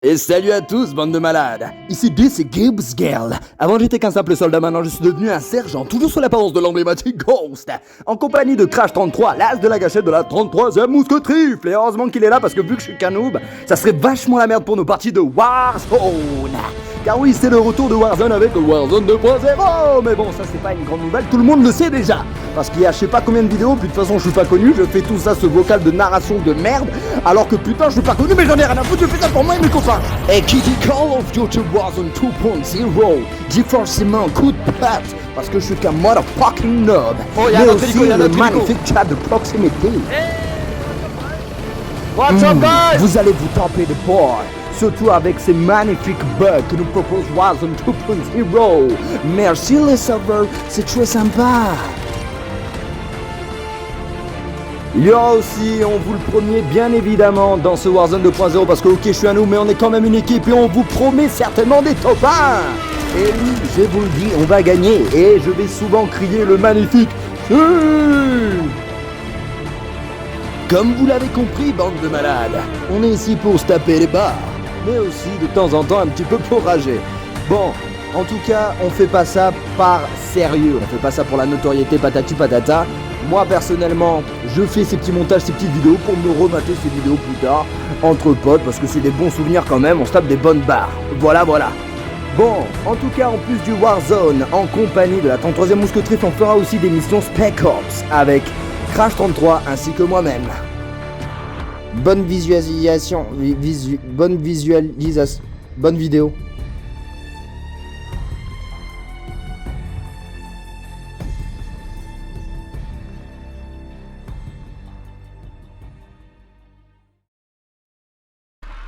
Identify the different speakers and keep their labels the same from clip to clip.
Speaker 1: Et salut à tous, bande de malades. Ici D, c'est Gibbs Girl. Avant j'étais qu'un simple soldat, maintenant je suis devenu un sergent, toujours sous l'apparence de l'emblématique Ghost, en compagnie de Crash 33, l'as de la gâchette de la 33e mousquetrifle. Et heureusement qu'il est là parce que vu que je suis qu'un noob, ça serait vachement la merde pour nos parties de Warzone. Car oui, c'est le retour de Warzone avec le Warzone 2.0. Mais bon, ça c'est pas une grande nouvelle, tout le monde le sait déjà. Parce qu'il y a je sais pas combien de vidéos, puis de toute façon je suis pas connu, je fais tout ça, ce vocal de narration de merde, alors que putain je suis pas connu, mais j'en ai rien à foutre, je fais ça pour moi et mes copains. Et qui dit Call of Duty Warzone 2.0, dit forcément coup de patte, parce que je suis qu'un motherfucking noob.
Speaker 2: Oh,
Speaker 1: mais aussi le magnifique chat de proximité.
Speaker 2: What's up, guys?
Speaker 1: Vous allez vous taper de porc, surtout avec ces magnifiques bugs que nous propose Warzone 2.0. Merci les serveurs, c'est très sympa. Il y aura aussi, on vous le promet bien évidemment dans ce Warzone 2.0 parce que ok je suis un noob mais on est quand même une équipe et on vous promet certainement des top 1. Et oui, je vous le dis, on va gagner et je vais souvent crier le magnifique si. Comme vous l'avez compris, bande de malades, on est ici pour se taper les barres, mais aussi de temps en temps un petit peu pour rager. Bon, en tout cas, on fait pas ça par sérieux, on fait pas ça pour la notoriété patati patata. Moi personnellement, je fais ces petits montages, ces petites vidéos pour me remater ces vidéos plus tard, entre potes, parce que c'est des bons souvenirs quand même, on se tape des bonnes barres. Voilà. Bon, en tout cas, en plus du Warzone, en compagnie de la 33e mousquetrifle, on fera aussi des missions Spec Ops avec Crash 33 ainsi que moi-même. Bonne visualisation, bonne vidéo.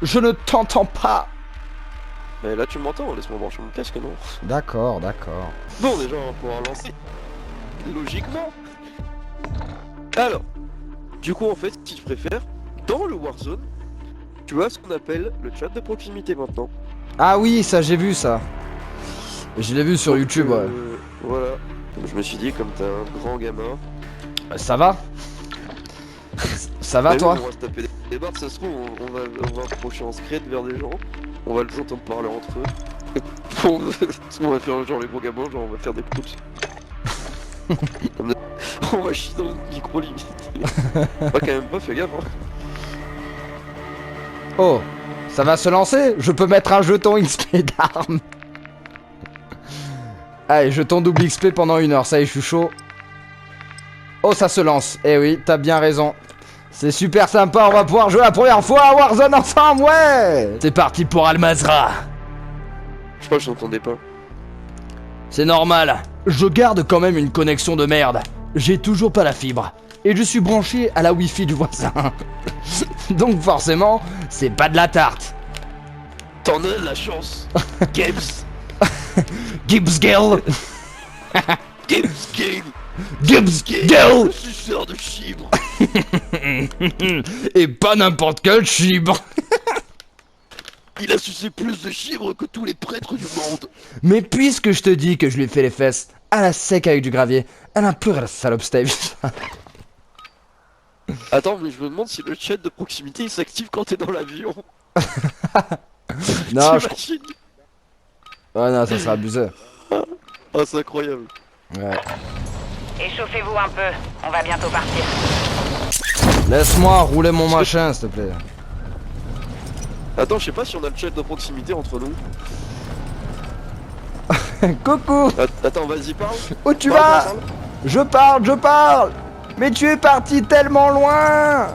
Speaker 1: Je ne t'entends pas.
Speaker 2: Mais là tu m'entends, laisse-moi brancher mon casque, non?
Speaker 1: D'accord.
Speaker 2: Bon déjà on va pouvoir lancer. Logiquement. Alors, du coup en fait, si tu préfères, dans le Warzone, tu as ce qu'on appelle le chat de proximité maintenant.
Speaker 3: Ah oui, ça j'ai vu ça. Je l'ai vu sur YouTube, ouais.
Speaker 2: Voilà. Donc, je me suis dit, comme t'es un grand gamin.
Speaker 3: Ça va? Ça va toi?
Speaker 2: On va se taper des barres, ça se trouve, on va approcher en secret vers des gens. On va les entendre parler entre eux. On va faire genre les gros gamins, genre on va faire des proutes. On va chier dans le micro limite. Pas quand même pas, fais gaffe hein.
Speaker 3: Oh, ça va se lancer? Je peux mettre un jeton XP d'armes. Allez, jeton double XP pendant 1 heure, ça y est, je suis chaud. Oh, ça se lance. Eh oui, t'as bien raison. C'est super sympa, on va pouvoir jouer la première fois à Warzone ensemble, ouais! C'est parti pour Al-Mazrah.
Speaker 2: Je crois que je t'entendais pas.
Speaker 3: C'est normal, je garde quand même une connexion de merde. J'ai toujours pas la fibre. Et je suis branché à la wifi du voisin. Donc forcément, c'est pas de la tarte.
Speaker 2: T'en as de la chance. Gibbs.
Speaker 3: Gibbs Girl.
Speaker 2: Gibbs King.
Speaker 3: Gibbs Girl.
Speaker 2: Suceur de chibre.
Speaker 3: Et pas n'importe quel chibre.
Speaker 2: Il a sucé plus de chibres que tous les prêtres du monde.
Speaker 3: Mais puisque je te dis que je lui ai fait les fesses à la sec avec du gravier, elle a peur la salope Steve.
Speaker 2: Attends, mais je me demande si le chat de proximité il s'active quand t'es dans l'avion.
Speaker 3: Non,
Speaker 2: T'imagines?
Speaker 3: Ouais, non, ça sera abusé.
Speaker 2: Ah, c'est incroyable.
Speaker 3: Ouais.
Speaker 4: Échauffez-vous un peu, on va bientôt partir.
Speaker 3: Laisse-moi rouler mon machin, s'il te plaît.
Speaker 2: Attends, je sais pas si on a le chat de proximité entre nous.
Speaker 3: Coucou.
Speaker 2: Attends, vas-y, parle.
Speaker 3: Où tu vas? Je parle. Mais tu es parti tellement loin.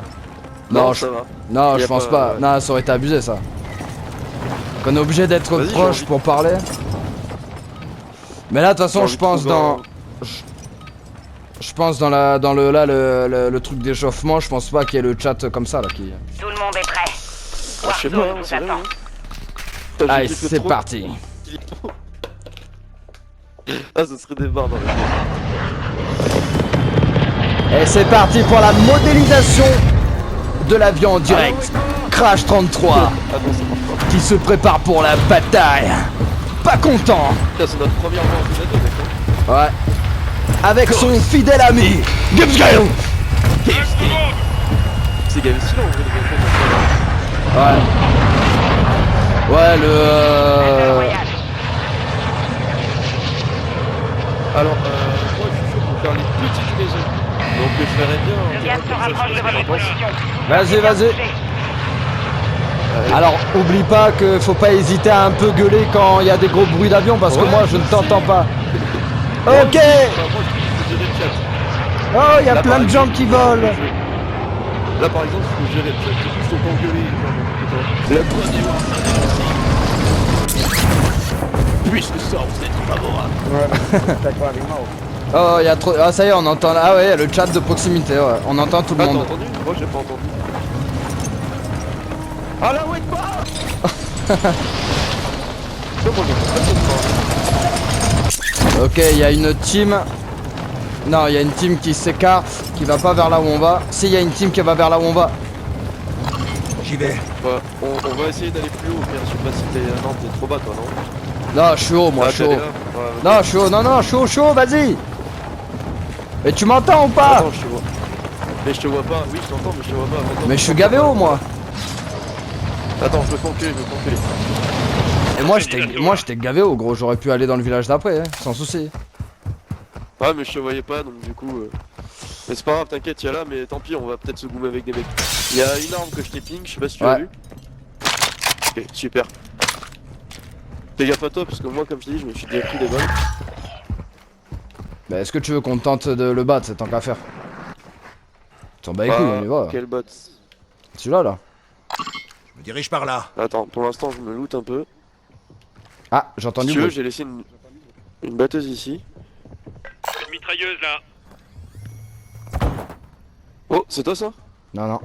Speaker 2: Non, ça va.
Speaker 3: Non,
Speaker 2: Y
Speaker 3: je
Speaker 2: a
Speaker 3: pense
Speaker 2: pas-
Speaker 3: pas. Non, ça aurait été abusé, ça. Qu'on est obligé d'être
Speaker 2: Vas-y, j'ai
Speaker 3: proche
Speaker 2: envie.
Speaker 3: pour parler. Mais là, de toute façon,
Speaker 2: J'ai
Speaker 3: je
Speaker 2: envie de
Speaker 3: pense
Speaker 2: trouver
Speaker 3: dans... Je pense dans le truc d'échauffement, je pense pas qu'il y ait le chat comme ça, là, qui...
Speaker 4: Tout le monde est prêt.
Speaker 2: Ah, je sais pas,
Speaker 4: Warzone
Speaker 2: on
Speaker 4: vous
Speaker 2: sait rien.
Speaker 4: attend.
Speaker 2: Putain, j'ai
Speaker 3: Allez,
Speaker 2: kiffé
Speaker 3: c'est
Speaker 2: trop.
Speaker 3: parti.
Speaker 2: Ah, ça serait des barres dans la
Speaker 3: Et c'est parti pour la modélisation de l'avion en direct. Crash 33,
Speaker 2: Attends, ça marche pas.
Speaker 3: qui se prépare pour la bataille. Pas content.
Speaker 2: Putain, c'est notre première fois en pilote, mec.
Speaker 3: Ouais. Avec son fidèle ami, Gibbs Gale.
Speaker 2: C'est Games là, en vrai, les gars.
Speaker 3: Ouais. Ouais, le...
Speaker 4: Battle Royale.
Speaker 2: Alors, moi je suis chaud pour faire les petites maisons. Donc je ferais bien.
Speaker 4: Le gaz se rapproche de votre position.
Speaker 3: Vas-y, vas-y. Alors, oublie pas que faut pas hésiter à un peu gueuler quand il y a des gros bruits d'avion parce que
Speaker 2: Ouais,
Speaker 3: moi je ne
Speaker 2: je
Speaker 3: t'entends
Speaker 2: sais.
Speaker 3: pas.
Speaker 2: Moi,
Speaker 3: Ok.
Speaker 2: moi je peux gérer le chat.
Speaker 3: Oh, il y a
Speaker 2: Là,
Speaker 3: plein
Speaker 2: par
Speaker 3: de gens
Speaker 2: exemple,
Speaker 3: qui volent.
Speaker 2: Là par exemple, je peux gérer le chat. Du coup, je t'entends gueuler. La troisième. Puisque ça, vous êtes favorable.
Speaker 3: Oh, il y a trop... Ah, ça y est, on entend... Ah ouais, le chat de proximité, ouais. On entend tout le
Speaker 2: Ah, t'as
Speaker 3: monde.
Speaker 2: entendu? Moi j'ai pas entendu. Ah là, ouais, pas. Moi j'ai pas.
Speaker 3: Ok, il y a une team... Non, il y a une team qui s'écarte, qui va pas vers là où on va. Si, il y a une team qui va vers là où on va.
Speaker 5: J'y vais.
Speaker 2: Ouais, on va essayer d'aller plus haut, Pierre. Je sais pas si t'es. Non, t'es trop bas toi, non?
Speaker 3: Non, je suis haut, moi,
Speaker 2: Ah,
Speaker 3: je suis
Speaker 2: t'es
Speaker 3: haut.
Speaker 2: là. Ouais,
Speaker 3: Non, je suis haut, non, non, je suis haut, vas-y. Mais tu m'entends ou pas?
Speaker 2: Attends, je te vois. Mais je te vois pas. Oui, je t'entends, mais je te vois pas. Attends,
Speaker 3: Mais je suis gavé haut, moi.
Speaker 2: Attends, je me fais enculer, je me fais enculer.
Speaker 3: Et moi, j'étais gavé haut, gros. J'aurais pu aller dans le village d'après, hein, sans souci.
Speaker 2: Ouais, mais je te voyais pas, donc du coup. Mais c'est pas grave, t'inquiète, y'a là, mais tant pis, on va peut-être se goumer avec des mecs. Il y a une arme que je t'ai ping, je sais pas si tu l'as
Speaker 3: Ouais.
Speaker 2: vu. Ok, super. Fais gaffe à toi, parce que moi, comme je t'ai dit, je me suis déjà pris des balles.
Speaker 3: Bah, est-ce que tu veux qu'on tente de le battre, c'est tant qu'à faire? T'en bats les couilles, on y va.
Speaker 2: Quel bot.
Speaker 3: Celui-là, là.
Speaker 5: Je me dirige par là.
Speaker 2: Attends, pour l'instant, je me loot un peu.
Speaker 3: Ah, j'entends
Speaker 2: Si
Speaker 3: du
Speaker 2: tu veux,
Speaker 3: bruit.
Speaker 2: j'ai laissé une batteuse ici.
Speaker 6: Une mitrailleuse là.
Speaker 2: Oh, c'est toi ça?
Speaker 3: Non, non.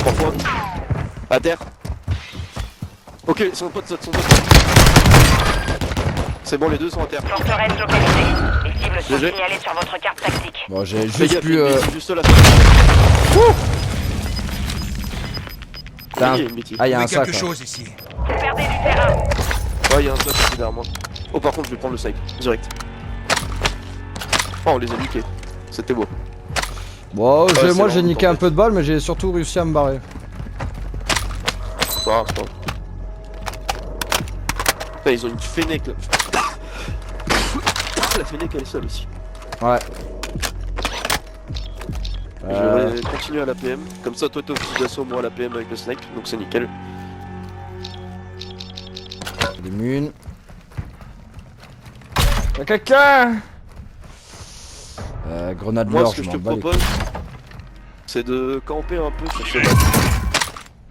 Speaker 2: 3 fois. À terre. Ok, son pote saute, son pote. C'est bon, les deux sont à terre.
Speaker 4: Forteresse localisée. Les cibles sont
Speaker 2: GG.
Speaker 4: signalées sur votre carte tactique.
Speaker 3: Bon, j'ai
Speaker 2: Fais
Speaker 3: juste
Speaker 2: gaffe,
Speaker 3: pu...
Speaker 2: il est juste là.
Speaker 3: T'as un-
Speaker 2: Il y a une bêtise.
Speaker 3: Ah, il y a un
Speaker 5: Trouver
Speaker 3: sac,
Speaker 5: quelque
Speaker 3: là.
Speaker 5: chose ici.
Speaker 4: Vous perdez du terrain.
Speaker 2: Ouais, il y a un sac ici derrière moi. Oh, par contre, je vais prendre le snipe, direct. Oh, on les a niqués. C'était beau.
Speaker 3: Bon,
Speaker 2: c'est
Speaker 3: moi, j'ai
Speaker 2: bon,
Speaker 3: niqué un
Speaker 2: t'embête.
Speaker 3: peu de balles, mais j'ai surtout réussi à me barrer.
Speaker 2: C'est pas grave, c'est pas grave. Putain, ils ont une fennec là. La fennec elle est seule aussi.
Speaker 3: Ouais.
Speaker 2: Je vais continuer à l'APM. Comme ça, toi t'es au fusil d'assaut, moi à l'APM avec le snipe, donc c'est nickel.
Speaker 3: Des munes. Y'a quelqu'un? Grenade
Speaker 2: Moi,
Speaker 3: leurre,
Speaker 2: ce que je
Speaker 3: m'en
Speaker 2: te
Speaker 3: bats les
Speaker 2: propose, c'est de camper un peu sur ce bac.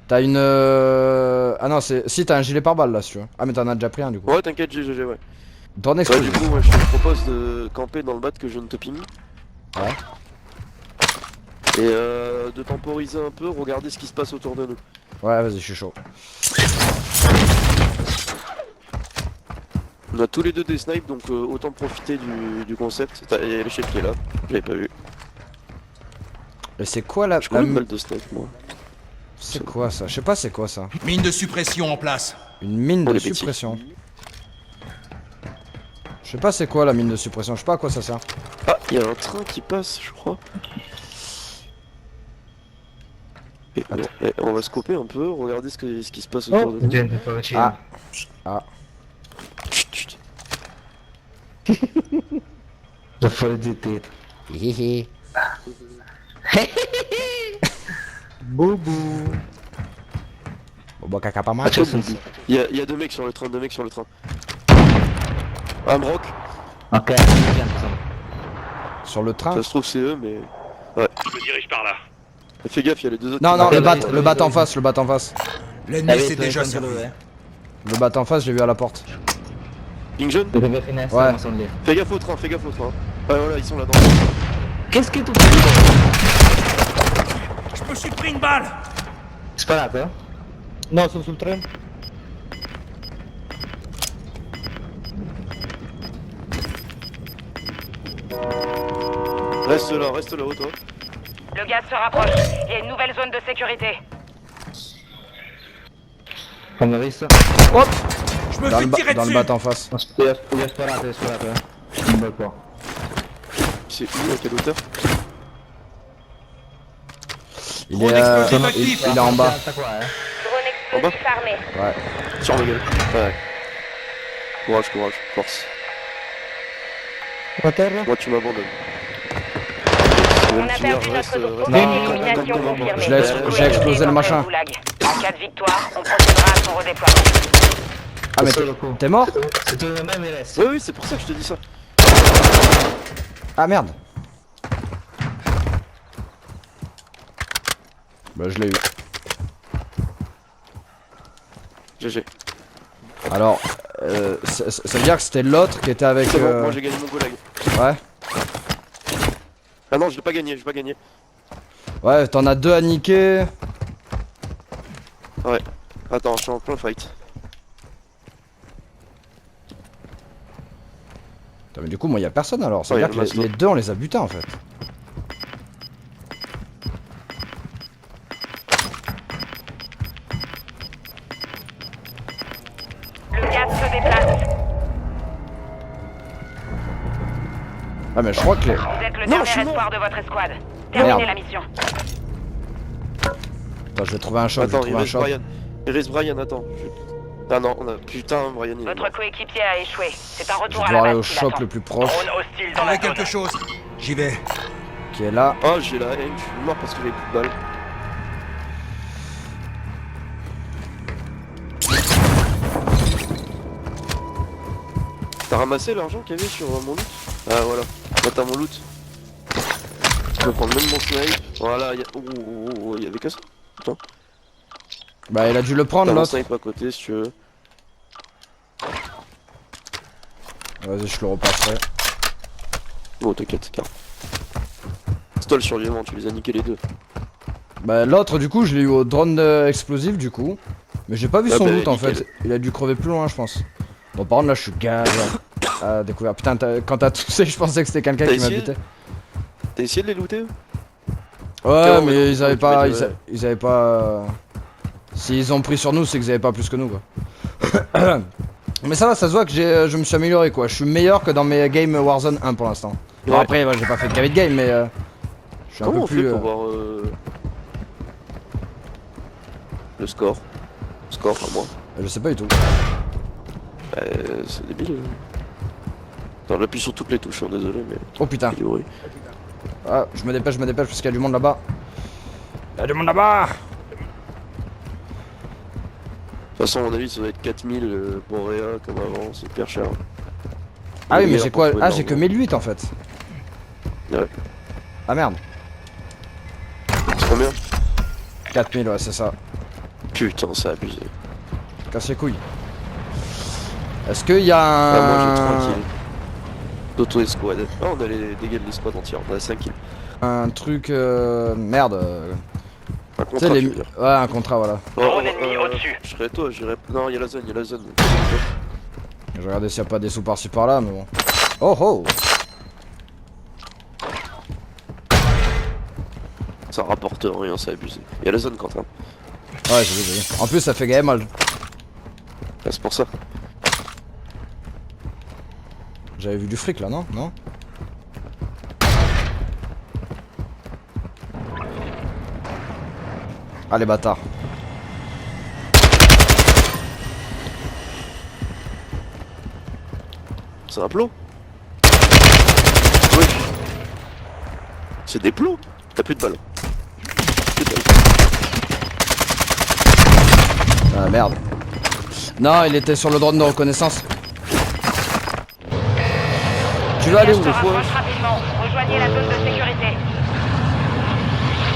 Speaker 3: T'as une... Ah non, c'est... Si, t'as un gilet pare-balles, là, si tu veux. Ah, mais t'en as déjà pris un, du coup.
Speaker 2: Ouais, t'inquiète, GG, ouais.
Speaker 3: Drone
Speaker 2: Ouais,
Speaker 3: explosif.
Speaker 2: du coup, moi je te propose de camper dans le bat que je ne te ping.
Speaker 3: Ouais.
Speaker 2: Et de temporiser un peu, regarder ce qui se passe autour de nous.
Speaker 3: Ouais, vas-y, je suis chaud.
Speaker 2: On a tous les deux des snipes, donc autant profiter du concept. Il y a l'échelle qui est là, je l'avais pas vu.
Speaker 3: Et c'est quoi la...
Speaker 2: J'ai combien de balles de snipe, moi?
Speaker 3: C'est quoi, ça? Je sais pas c'est quoi, ça.
Speaker 5: Mine de suppression en place.
Speaker 3: Une mine
Speaker 2: Pour
Speaker 3: de
Speaker 2: les petits.
Speaker 3: suppression. Je sais pas c'est quoi, la mine de suppression. Je sais pas à quoi ça sert.
Speaker 2: Ah, il y a un train qui passe, je crois. Et, on va scoper un peu, regarder ce qui se passe autour de nous.
Speaker 3: Ah. Ah.
Speaker 2: Chut, chut.
Speaker 3: Hihi. Bobo caca pas mal.
Speaker 2: Il y a deux mecs sur le train, deux mecs sur le train. Un broc,
Speaker 3: Sur le train?
Speaker 2: ça se trouve c'est eux, mais.
Speaker 6: Je me dirige par là.
Speaker 2: Fais gaffe, il y a les deux autres.
Speaker 3: Non,
Speaker 2: qui
Speaker 3: non,
Speaker 2: m'attendent.
Speaker 3: le bat en face, le bat en face.
Speaker 5: L'ennemi s'est déjà servi.
Speaker 3: Le bat en face, j'ai vu à la porte.
Speaker 2: Ping jeune,
Speaker 3: Ouais.
Speaker 2: fais gaffe au train, fais gaffe au train. Ouais, voilà, ils sont là-dedans.
Speaker 5: Je me suis pris une balle.
Speaker 2: Reste là, haut toi.
Speaker 4: Le gaz se rapproche. Il y a une nouvelle zone de sécurité.
Speaker 3: Hop!
Speaker 5: Je me
Speaker 3: Dans
Speaker 5: fais
Speaker 3: le,
Speaker 5: tirer
Speaker 3: dans le
Speaker 5: dessus.
Speaker 3: bat en face.
Speaker 2: C'est où, à quelle hauteur?
Speaker 3: Il
Speaker 5: Drone
Speaker 3: est,
Speaker 5: explosif actif.
Speaker 3: il est en bas.
Speaker 4: Drone
Speaker 2: En bas
Speaker 4: explosif armé.
Speaker 3: Ouais.
Speaker 2: Sur ma gueule. Ouais. Courage, force. Moi tu m'abandonnes.
Speaker 4: On a perdu notre élimination confirmée.
Speaker 3: J'ai explosé le machin.
Speaker 4: En cas de victoire, on procédera à son redéploiement.
Speaker 3: Ah mais t'es mort?
Speaker 2: Oui, c'est pour ça que je te dis ça.
Speaker 3: Ah merde. Bah je l'ai eu.
Speaker 2: GG.
Speaker 3: Alors, ça veut dire que c'était l'autre qui était avec...
Speaker 2: C'est bon, moi j'ai gagné mon goulag.
Speaker 3: Ouais.
Speaker 2: Ah non, je l'ai pas gagné,
Speaker 3: Ouais, t'en as deux à niquer.
Speaker 2: Ouais. Attends, je suis en plein fight.
Speaker 3: Putain, mais du coup, moi y'a personne alors. Ça veut
Speaker 2: Ouais,
Speaker 3: dire
Speaker 2: y a
Speaker 3: que
Speaker 2: le
Speaker 3: les deux on les a butés en fait.
Speaker 4: Le gaz se déplace.
Speaker 3: Ah mais je crois que les...
Speaker 4: Vous êtes le
Speaker 2: Non, je
Speaker 4: dernier
Speaker 2: suis mort.
Speaker 4: espoir de votre escouade. Terminez
Speaker 3: Merde.
Speaker 4: la mission.
Speaker 3: Attends, je vais trouver un shot,
Speaker 2: Attends, il reste
Speaker 3: shot.
Speaker 2: Brian. Il reste Brian, attends. Ah non, on a... Putain, Brian il est mort.
Speaker 4: Votre coéquipier a échoué. C'est un
Speaker 3: Je
Speaker 4: retour à
Speaker 3: dois
Speaker 4: la
Speaker 3: aller au
Speaker 4: base qui
Speaker 3: shop
Speaker 4: l'attend.
Speaker 3: le plus proche,
Speaker 4: Drone hostile dans la
Speaker 5: Trouvé
Speaker 4: zone.
Speaker 5: quelque chose. J'y vais.
Speaker 3: qui est là.
Speaker 2: Oh, j'ai la haine, je suis mort parce que j'avais plus de balles. T'as ramassé l'argent qu'il y avait sur mon loot? Ah voilà, là t'as mon loot. Je peux prendre même mon snipe. Voilà, il y avait que ça.
Speaker 3: Bah il a dû le prendre
Speaker 2: T'as mon
Speaker 3: l'autre.
Speaker 2: snipe à côté si tu veux.
Speaker 3: Vas-y, je le repasserai.
Speaker 2: Oh t'inquiète, car. Stall sur les tu les as niqués les deux.
Speaker 3: Bah l'autre du coup je l'ai eu au drone explosif du coup. Mais j'ai pas vu
Speaker 2: Ah
Speaker 3: son
Speaker 2: bah,
Speaker 3: loot en
Speaker 2: nickel.
Speaker 3: fait. Il a dû crever plus loin je pense. Bon par contre là je suis gaz à découvert. Putain quand t'as toussé je pensais que c'était quelqu'un
Speaker 2: T'as
Speaker 3: qui
Speaker 2: essayé
Speaker 3: m'habitait.
Speaker 2: T'as essayé de les looter?
Speaker 3: Ouais
Speaker 2: non,
Speaker 3: mais
Speaker 2: non,
Speaker 3: ils avaient
Speaker 2: tu
Speaker 3: pas...
Speaker 2: m'as dit, ouais.
Speaker 3: Ils avaient pas... S'ils ont pris sur nous c'est qu'ils avaient pas plus que nous quoi. Mais ça va, ça se voit que je me suis amélioré quoi. Je suis meilleur que dans mes games Warzone 1 pour l'instant. Bon
Speaker 2: Ouais.
Speaker 3: après j'ai pas fait de gavé de game mais... je suis un
Speaker 2: Comment
Speaker 3: peu
Speaker 2: on fait
Speaker 3: plus...
Speaker 2: pour voir le score? Score à moi.
Speaker 3: Je sais pas du tout.
Speaker 2: C'est débile. Attends, j'appuie sur toutes les touches, hein, désolé, mais
Speaker 3: Oh putain.
Speaker 2: il y a du bruit.
Speaker 3: Ah, je me dépêche parce qu'il y a du monde là-bas. Il y a du monde là-bas.
Speaker 2: De toute façon, à mon avis, ça doit être 4000 pour Réa comme avant, c'est hyper cher.
Speaker 3: Ah oui mais
Speaker 2: Meilleur
Speaker 3: j'ai
Speaker 2: pour
Speaker 3: quoi?
Speaker 2: trouver
Speaker 3: Ah
Speaker 2: de
Speaker 3: j'ai que
Speaker 2: l'argent.
Speaker 3: 1008 en fait.
Speaker 2: Ouais.
Speaker 3: Ah merde.
Speaker 2: C'est combien?
Speaker 3: 4000 ouais c'est ça.
Speaker 2: Putain, c'est abusé.
Speaker 3: Casse les couilles. Est-ce qu'il y a
Speaker 2: Ah, moi j'ai
Speaker 3: un...
Speaker 2: 3 kills. D'auto-escouade. Ah, on a les dégâts de l'escouade entière, on a 5 kills.
Speaker 3: un truc... Merde.
Speaker 2: Un
Speaker 3: Tu sais
Speaker 2: contrat,
Speaker 3: les...
Speaker 2: tu veux dire.
Speaker 3: Ouais un contrat voilà.
Speaker 4: Drone ennemi au-dessus.
Speaker 2: Je serais toi, j'irais. Non, il y a la zone,
Speaker 3: Je vais regarder s'il n'y a pas des sous par-ci par-là mais bon. Oh oh.
Speaker 2: Ça rapporte rien, c'est abusé. Il y a la zone, Quentin.
Speaker 3: Ouais j'ai vu. En plus ça fait quand même mal.
Speaker 2: Ah, c'est pour ça.
Speaker 3: J'avais vu du fric là non? Non? Ah les bâtards.
Speaker 2: C'est un plot. Oui. C'est des plots. T'as plus de balles. Plus de balles.
Speaker 3: Ah merde. Non il était sur le drone de reconnaissance. Tu vas aller où?
Speaker 4: Se rapproche rapidement. Rejoignez la zone de sécurité.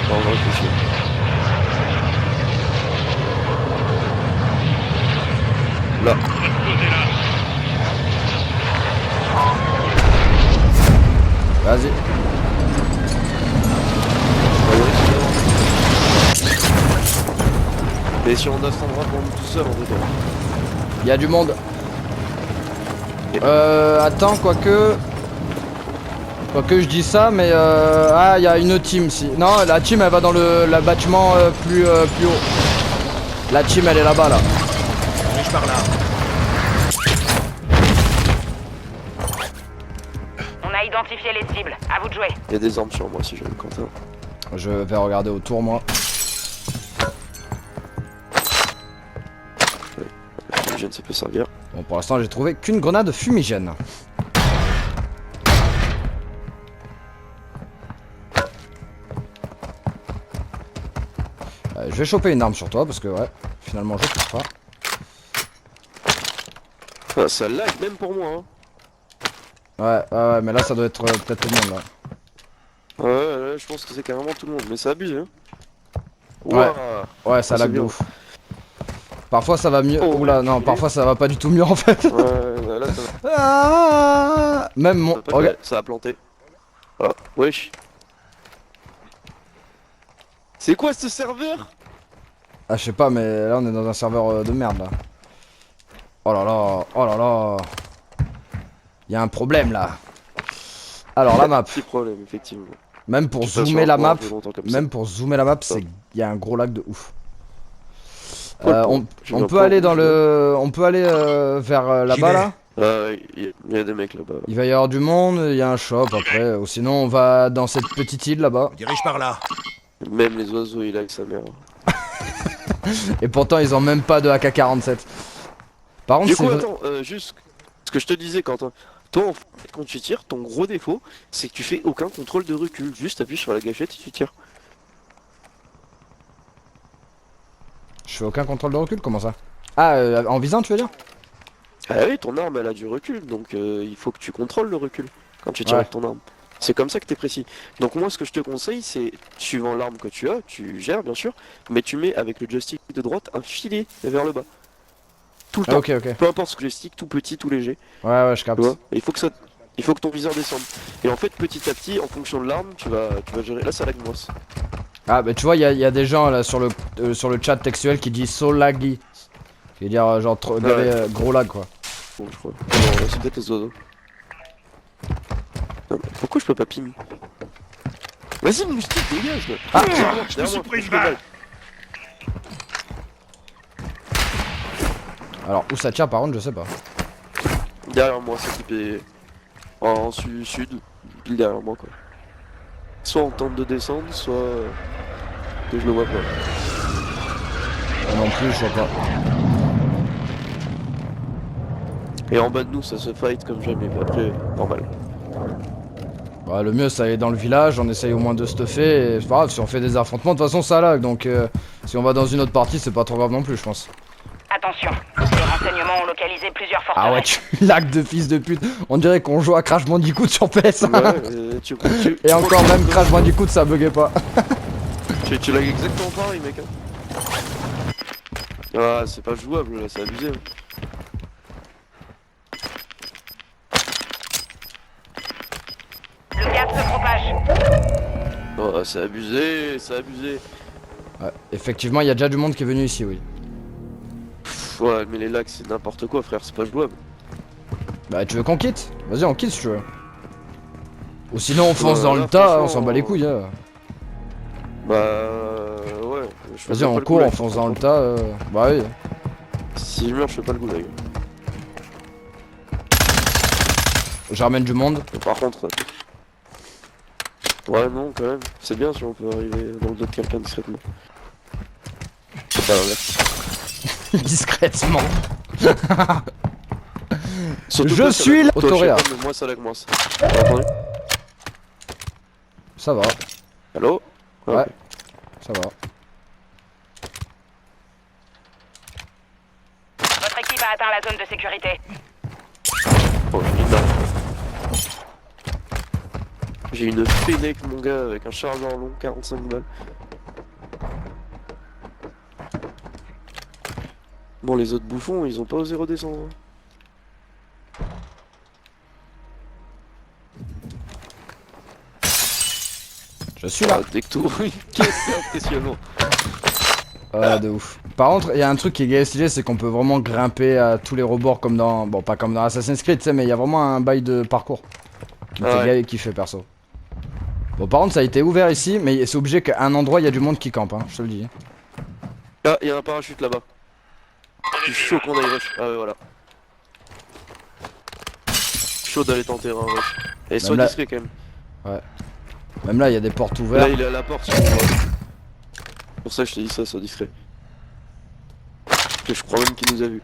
Speaker 2: Non, on va réfléchir. Là.
Speaker 6: Explosé là.
Speaker 3: Vas-y.
Speaker 2: Mais si on a cet endroit pour nous tout seul, on est dedans.
Speaker 3: Il y a du monde. Attends, quoique je dis ça, mais ah, il y a une team si. Non, la team elle va dans le bâtiment plus haut. La team elle est là-bas là.
Speaker 5: Dirige par là.
Speaker 4: On a identifié les cibles. À vous de jouer.
Speaker 2: Il y a des armes sur moi si je veux, Quentin.
Speaker 3: Je vais regarder autour moi.
Speaker 2: Fumigène, ça peut servir.
Speaker 3: Bon, pour l'instant, j'ai trouvé qu'une grenade fumigène. Je vais choper une arme sur toi parce que ouais, finalement je touche pas.
Speaker 2: Ah, ça lag même pour moi. Hein.
Speaker 3: Ouais, mais là ça doit être peut-être tout le monde là.
Speaker 2: Ouais, je pense que c'est carrément tout le monde, mais c'est abusé. Hein.
Speaker 3: Ouais.
Speaker 2: Ouah.
Speaker 3: Ouais, ça
Speaker 2: Ah,
Speaker 3: lag
Speaker 2: c'est
Speaker 3: de
Speaker 2: bien.
Speaker 3: ouf. Parfois ça va mieux.
Speaker 2: Oh,
Speaker 3: Oula, non, parfois ça va pas du tout mieux en fait.
Speaker 2: Ouais, là ça va.
Speaker 3: Ah, même mon.
Speaker 2: Ça,
Speaker 3: Regarde.
Speaker 2: ça a planté. Ah, wesh. C'est quoi ce serveur?
Speaker 3: Ah, je sais pas, mais là on est dans un serveur de merde là. Oh là là, oh là là. Il y a un problème là. Alors la map,
Speaker 2: Petit problème, effectivement.
Speaker 3: même pour
Speaker 2: Tu passes
Speaker 3: zoomer
Speaker 2: sur
Speaker 3: la
Speaker 2: un
Speaker 3: map,
Speaker 2: point longtemps comme ça.
Speaker 3: même pour zoomer la map, c'est il y a un gros lag de ouf.
Speaker 2: Quoi, le
Speaker 3: On,
Speaker 2: point J'ai
Speaker 3: on
Speaker 2: vu un
Speaker 3: peut
Speaker 2: point
Speaker 3: aller
Speaker 2: rouge,
Speaker 3: dans le, on peut aller vers
Speaker 5: J'y
Speaker 3: là-bas
Speaker 5: vais.
Speaker 3: là.
Speaker 2: Ah ouais, il y a des mecs là-bas.
Speaker 3: Il va y avoir du monde, il y a un shop après, ou sinon on va dans cette petite île là-bas.
Speaker 5: Dirige par là.
Speaker 2: Même les oiseaux, il a que sa mère.
Speaker 3: Et pourtant ils ont même pas de AK-47. Par contre
Speaker 2: Du
Speaker 3: c'est
Speaker 2: coup,
Speaker 3: vrai-
Speaker 2: attends, juste ce que je te disais, Quentin. Toi, en fait, quand tu tires, ton gros défaut, c'est que tu fais aucun contrôle de recul. Juste appuie sur la gâchette et tu tires.
Speaker 3: je fais aucun contrôle de recul, comment ça? Ah, en visant tu veux dire?
Speaker 2: Ah oui, ton arme, elle a du recul, donc il faut que tu contrôles le recul quand tu tires
Speaker 3: Ouais.
Speaker 2: avec ton arme. C'est comme ça que t'es précis. Donc moi, ce que je te conseille, c'est, suivant l'arme que tu as, tu gères bien sûr, mais tu mets avec le joystick de droite un filet vers le bas. Tout le
Speaker 3: Ah,
Speaker 2: temps.
Speaker 3: ok, ok.
Speaker 2: Peu importe ce joystick, tout petit, tout léger.
Speaker 3: Ouais, je capte.
Speaker 2: Tu vois, il faut que ça, il faut que ton viseur descende. Et en fait, petit à petit, en fonction de l'arme, tu vas gérer. Là, ça lag moins.
Speaker 3: Ah, bah tu vois, il y a des gens là sur le chat textuel qui disent so laggy. Qui veut dire genre gros lag quoi.
Speaker 2: Bon, je crois. Non, c'est peut-être les oiseaux. Non, mais pourquoi je peux pas ping? Vas-y, moustique, dégage là.
Speaker 3: Ah,
Speaker 6: je me suis pris une balle.
Speaker 3: Alors où ça tire par contre je sais pas.
Speaker 2: Derrière moi, c'est typé en sud, pile derrière moi quoi. Soit on tente de descendre, soit que je le vois pas.
Speaker 3: Moi non plus je vois pas.
Speaker 2: Et en bas de nous, ça se fight comme jamais, mais après, normal.
Speaker 3: Bah, le mieux c'est aller dans le village, on essaye au moins de stuffer et c'est pas grave si on fait des affrontements, de toute façon ça lag donc si on va dans une autre partie c'est pas trop grave non plus je pense.
Speaker 4: Attention, les renseignements ont localisé plusieurs forteresses.
Speaker 3: Ah ouais tu lag de fils de pute, on dirait qu'on joue à Crash Bandicoot sur PS1
Speaker 2: Ouais,
Speaker 3: et encore même Crash Bandicoot ça buguait pas.
Speaker 2: Tu lags exactement pareil, mec. Hein. Ah, c'est pas jouable là, c'est abusé. Hein.
Speaker 4: Le gaz se propage.
Speaker 2: Oh, c'est abusé, c'est abusé.
Speaker 3: Ouais, effectivement il y a déjà du monde qui est venu ici oui.
Speaker 2: Pff, ouais, mais les lags c'est n'importe quoi, frère, c'est pas jouable.
Speaker 3: Bah tu veux qu'on quitte? Vas-y on quitte si tu veux. Ou sinon on fonce
Speaker 2: Ouais,
Speaker 3: dans
Speaker 2: là,
Speaker 3: le tas,
Speaker 2: franchement,
Speaker 3: on s'en bat les couilles hein.
Speaker 2: Bah ouais. je fais
Speaker 3: Vas-y
Speaker 2: pas
Speaker 3: on
Speaker 2: le
Speaker 3: court,
Speaker 2: goulag,
Speaker 3: on fonce
Speaker 2: par
Speaker 3: dans le
Speaker 2: contre.
Speaker 3: tas bah oui.
Speaker 2: Si je meurs, je fais pas le goulag.
Speaker 3: Je ramène du monde.
Speaker 2: Mais par contre. Ouais, non, quand même. C'est bien si on peut arriver dans le dos de quelqu'un discrètement. C'est pas l'inverse.
Speaker 3: Discrètement.
Speaker 2: Surtout
Speaker 3: Je
Speaker 2: toi, ça
Speaker 3: suis
Speaker 2: lag-
Speaker 3: là.
Speaker 2: Toi, je sais
Speaker 3: Autoréa.
Speaker 2: pas, mais moi ça lag moins. T'as entendu?
Speaker 3: Ça va,
Speaker 2: Allô? Ah,
Speaker 3: Ouais.
Speaker 2: ok.
Speaker 3: ça va.
Speaker 4: Votre équipe a atteint la zone de sécurité.
Speaker 2: Oh, j'ai une arme. J'ai une Fennec, mon gars, avec un chargeur long, 45 balles. Bon, les autres bouffons, ils ont pas osé redescendre. Hein.
Speaker 3: Je suis là.
Speaker 2: Ah, dès que tout, oui, qu'est-ce que c'est impressionnant.
Speaker 3: Ouais, de ouf. Par contre, il y a un truc qui est gay stylé, c'est qu'on peut vraiment grimper à tous les rebords comme dans... Bon, pas comme dans Assassin's Creed, tu sais, mais il y a vraiment un bail de parcours. Qui me fait
Speaker 2: Ouais.
Speaker 3: gay et qui fait perso. Bon, par contre, ça a été ouvert ici, mais c'est obligé qu'à un endroit, il y a du monde qui campe, hein, je te le dis.
Speaker 2: Ah, il y a un parachute là-bas. Je suis chaud qu'on aille rush. Ah ouais, voilà. Chaud d'aller tenter un rush. Et sois
Speaker 3: là-
Speaker 2: discret quand même.
Speaker 3: Ouais. Même là, il y a des portes
Speaker 2: Là,
Speaker 3: ouvertes.
Speaker 2: il est à la porte. C'est pour ça que je t'ai dit ça, sois discret. Je crois même qu'il nous a vus.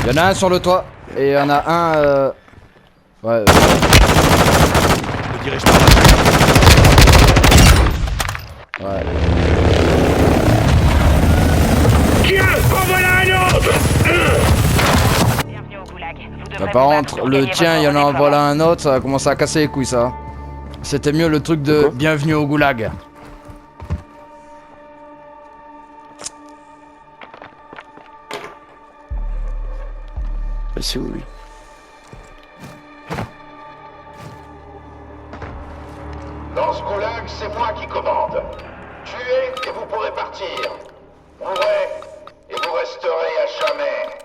Speaker 3: Il y en a un sur le toit. Et il y en a un. Ouais.
Speaker 5: Me dirige par là.
Speaker 3: Ouais.
Speaker 4: Bienvenue au goulag. Vous devrez
Speaker 3: Bah,
Speaker 4: vous
Speaker 3: par
Speaker 4: battre
Speaker 3: contre,
Speaker 4: pour
Speaker 3: le
Speaker 4: gagner
Speaker 3: tien,
Speaker 4: votre
Speaker 3: il y en a un
Speaker 4: déploiement.
Speaker 3: voilà un autre, ça a commencé à casser les couilles ça. C'était mieux le truc de
Speaker 2: Pourquoi
Speaker 3: bienvenue au goulag.
Speaker 2: Ah, c'est où lui?
Speaker 7: Dans ce goulag, c'est moi qui commande. Tuez et vous pourrez partir. Mourrez et vous resterez à jamais.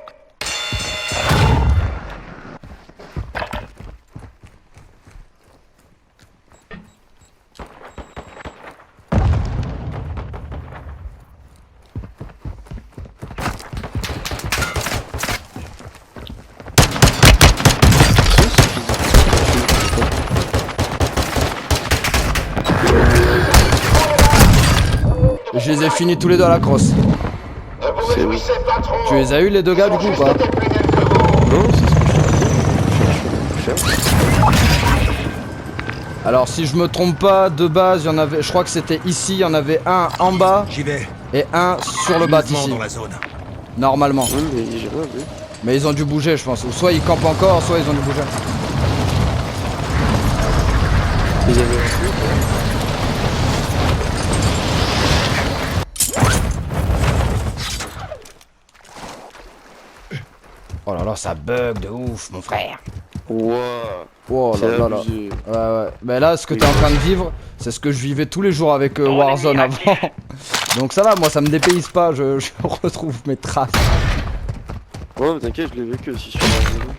Speaker 3: Je les ai finis tous les deux à la crosse.
Speaker 7: Ne vous réjouissez pas trop.
Speaker 3: Tu les as eu les deux gars du coup ou pas?
Speaker 2: Non, c'est ce que je fais.
Speaker 3: Alors si je me trompe pas, de base, il y en avait, je crois que c'était ici, il y en avait un en bas
Speaker 5: J'y vais.
Speaker 3: et un sur le bas
Speaker 5: Mouvement
Speaker 3: ici.
Speaker 5: dans la zone.
Speaker 3: Normalement.
Speaker 2: Oui, mais j'ai rien vu.
Speaker 3: Mais ils ont dû bouger je pense. Ou soit ils campent encore, soit ils ont dû bouger.
Speaker 2: Ils avaient un flux.
Speaker 3: Oh là là, ça bug de ouf mon frère.
Speaker 2: Wouah.
Speaker 3: Oh là
Speaker 2: C'est
Speaker 3: là là.
Speaker 2: abusé.
Speaker 3: Ouais ouais. Mais là ce que t'es en train de vivre, c'est ce que je vivais tous les jours avec Warzone avant. Donc ça va, moi ça me dépayse pas, je retrouve mes traces.
Speaker 2: Ouais, mais t'inquiète, je l'ai vécu aussi sur la vidéo.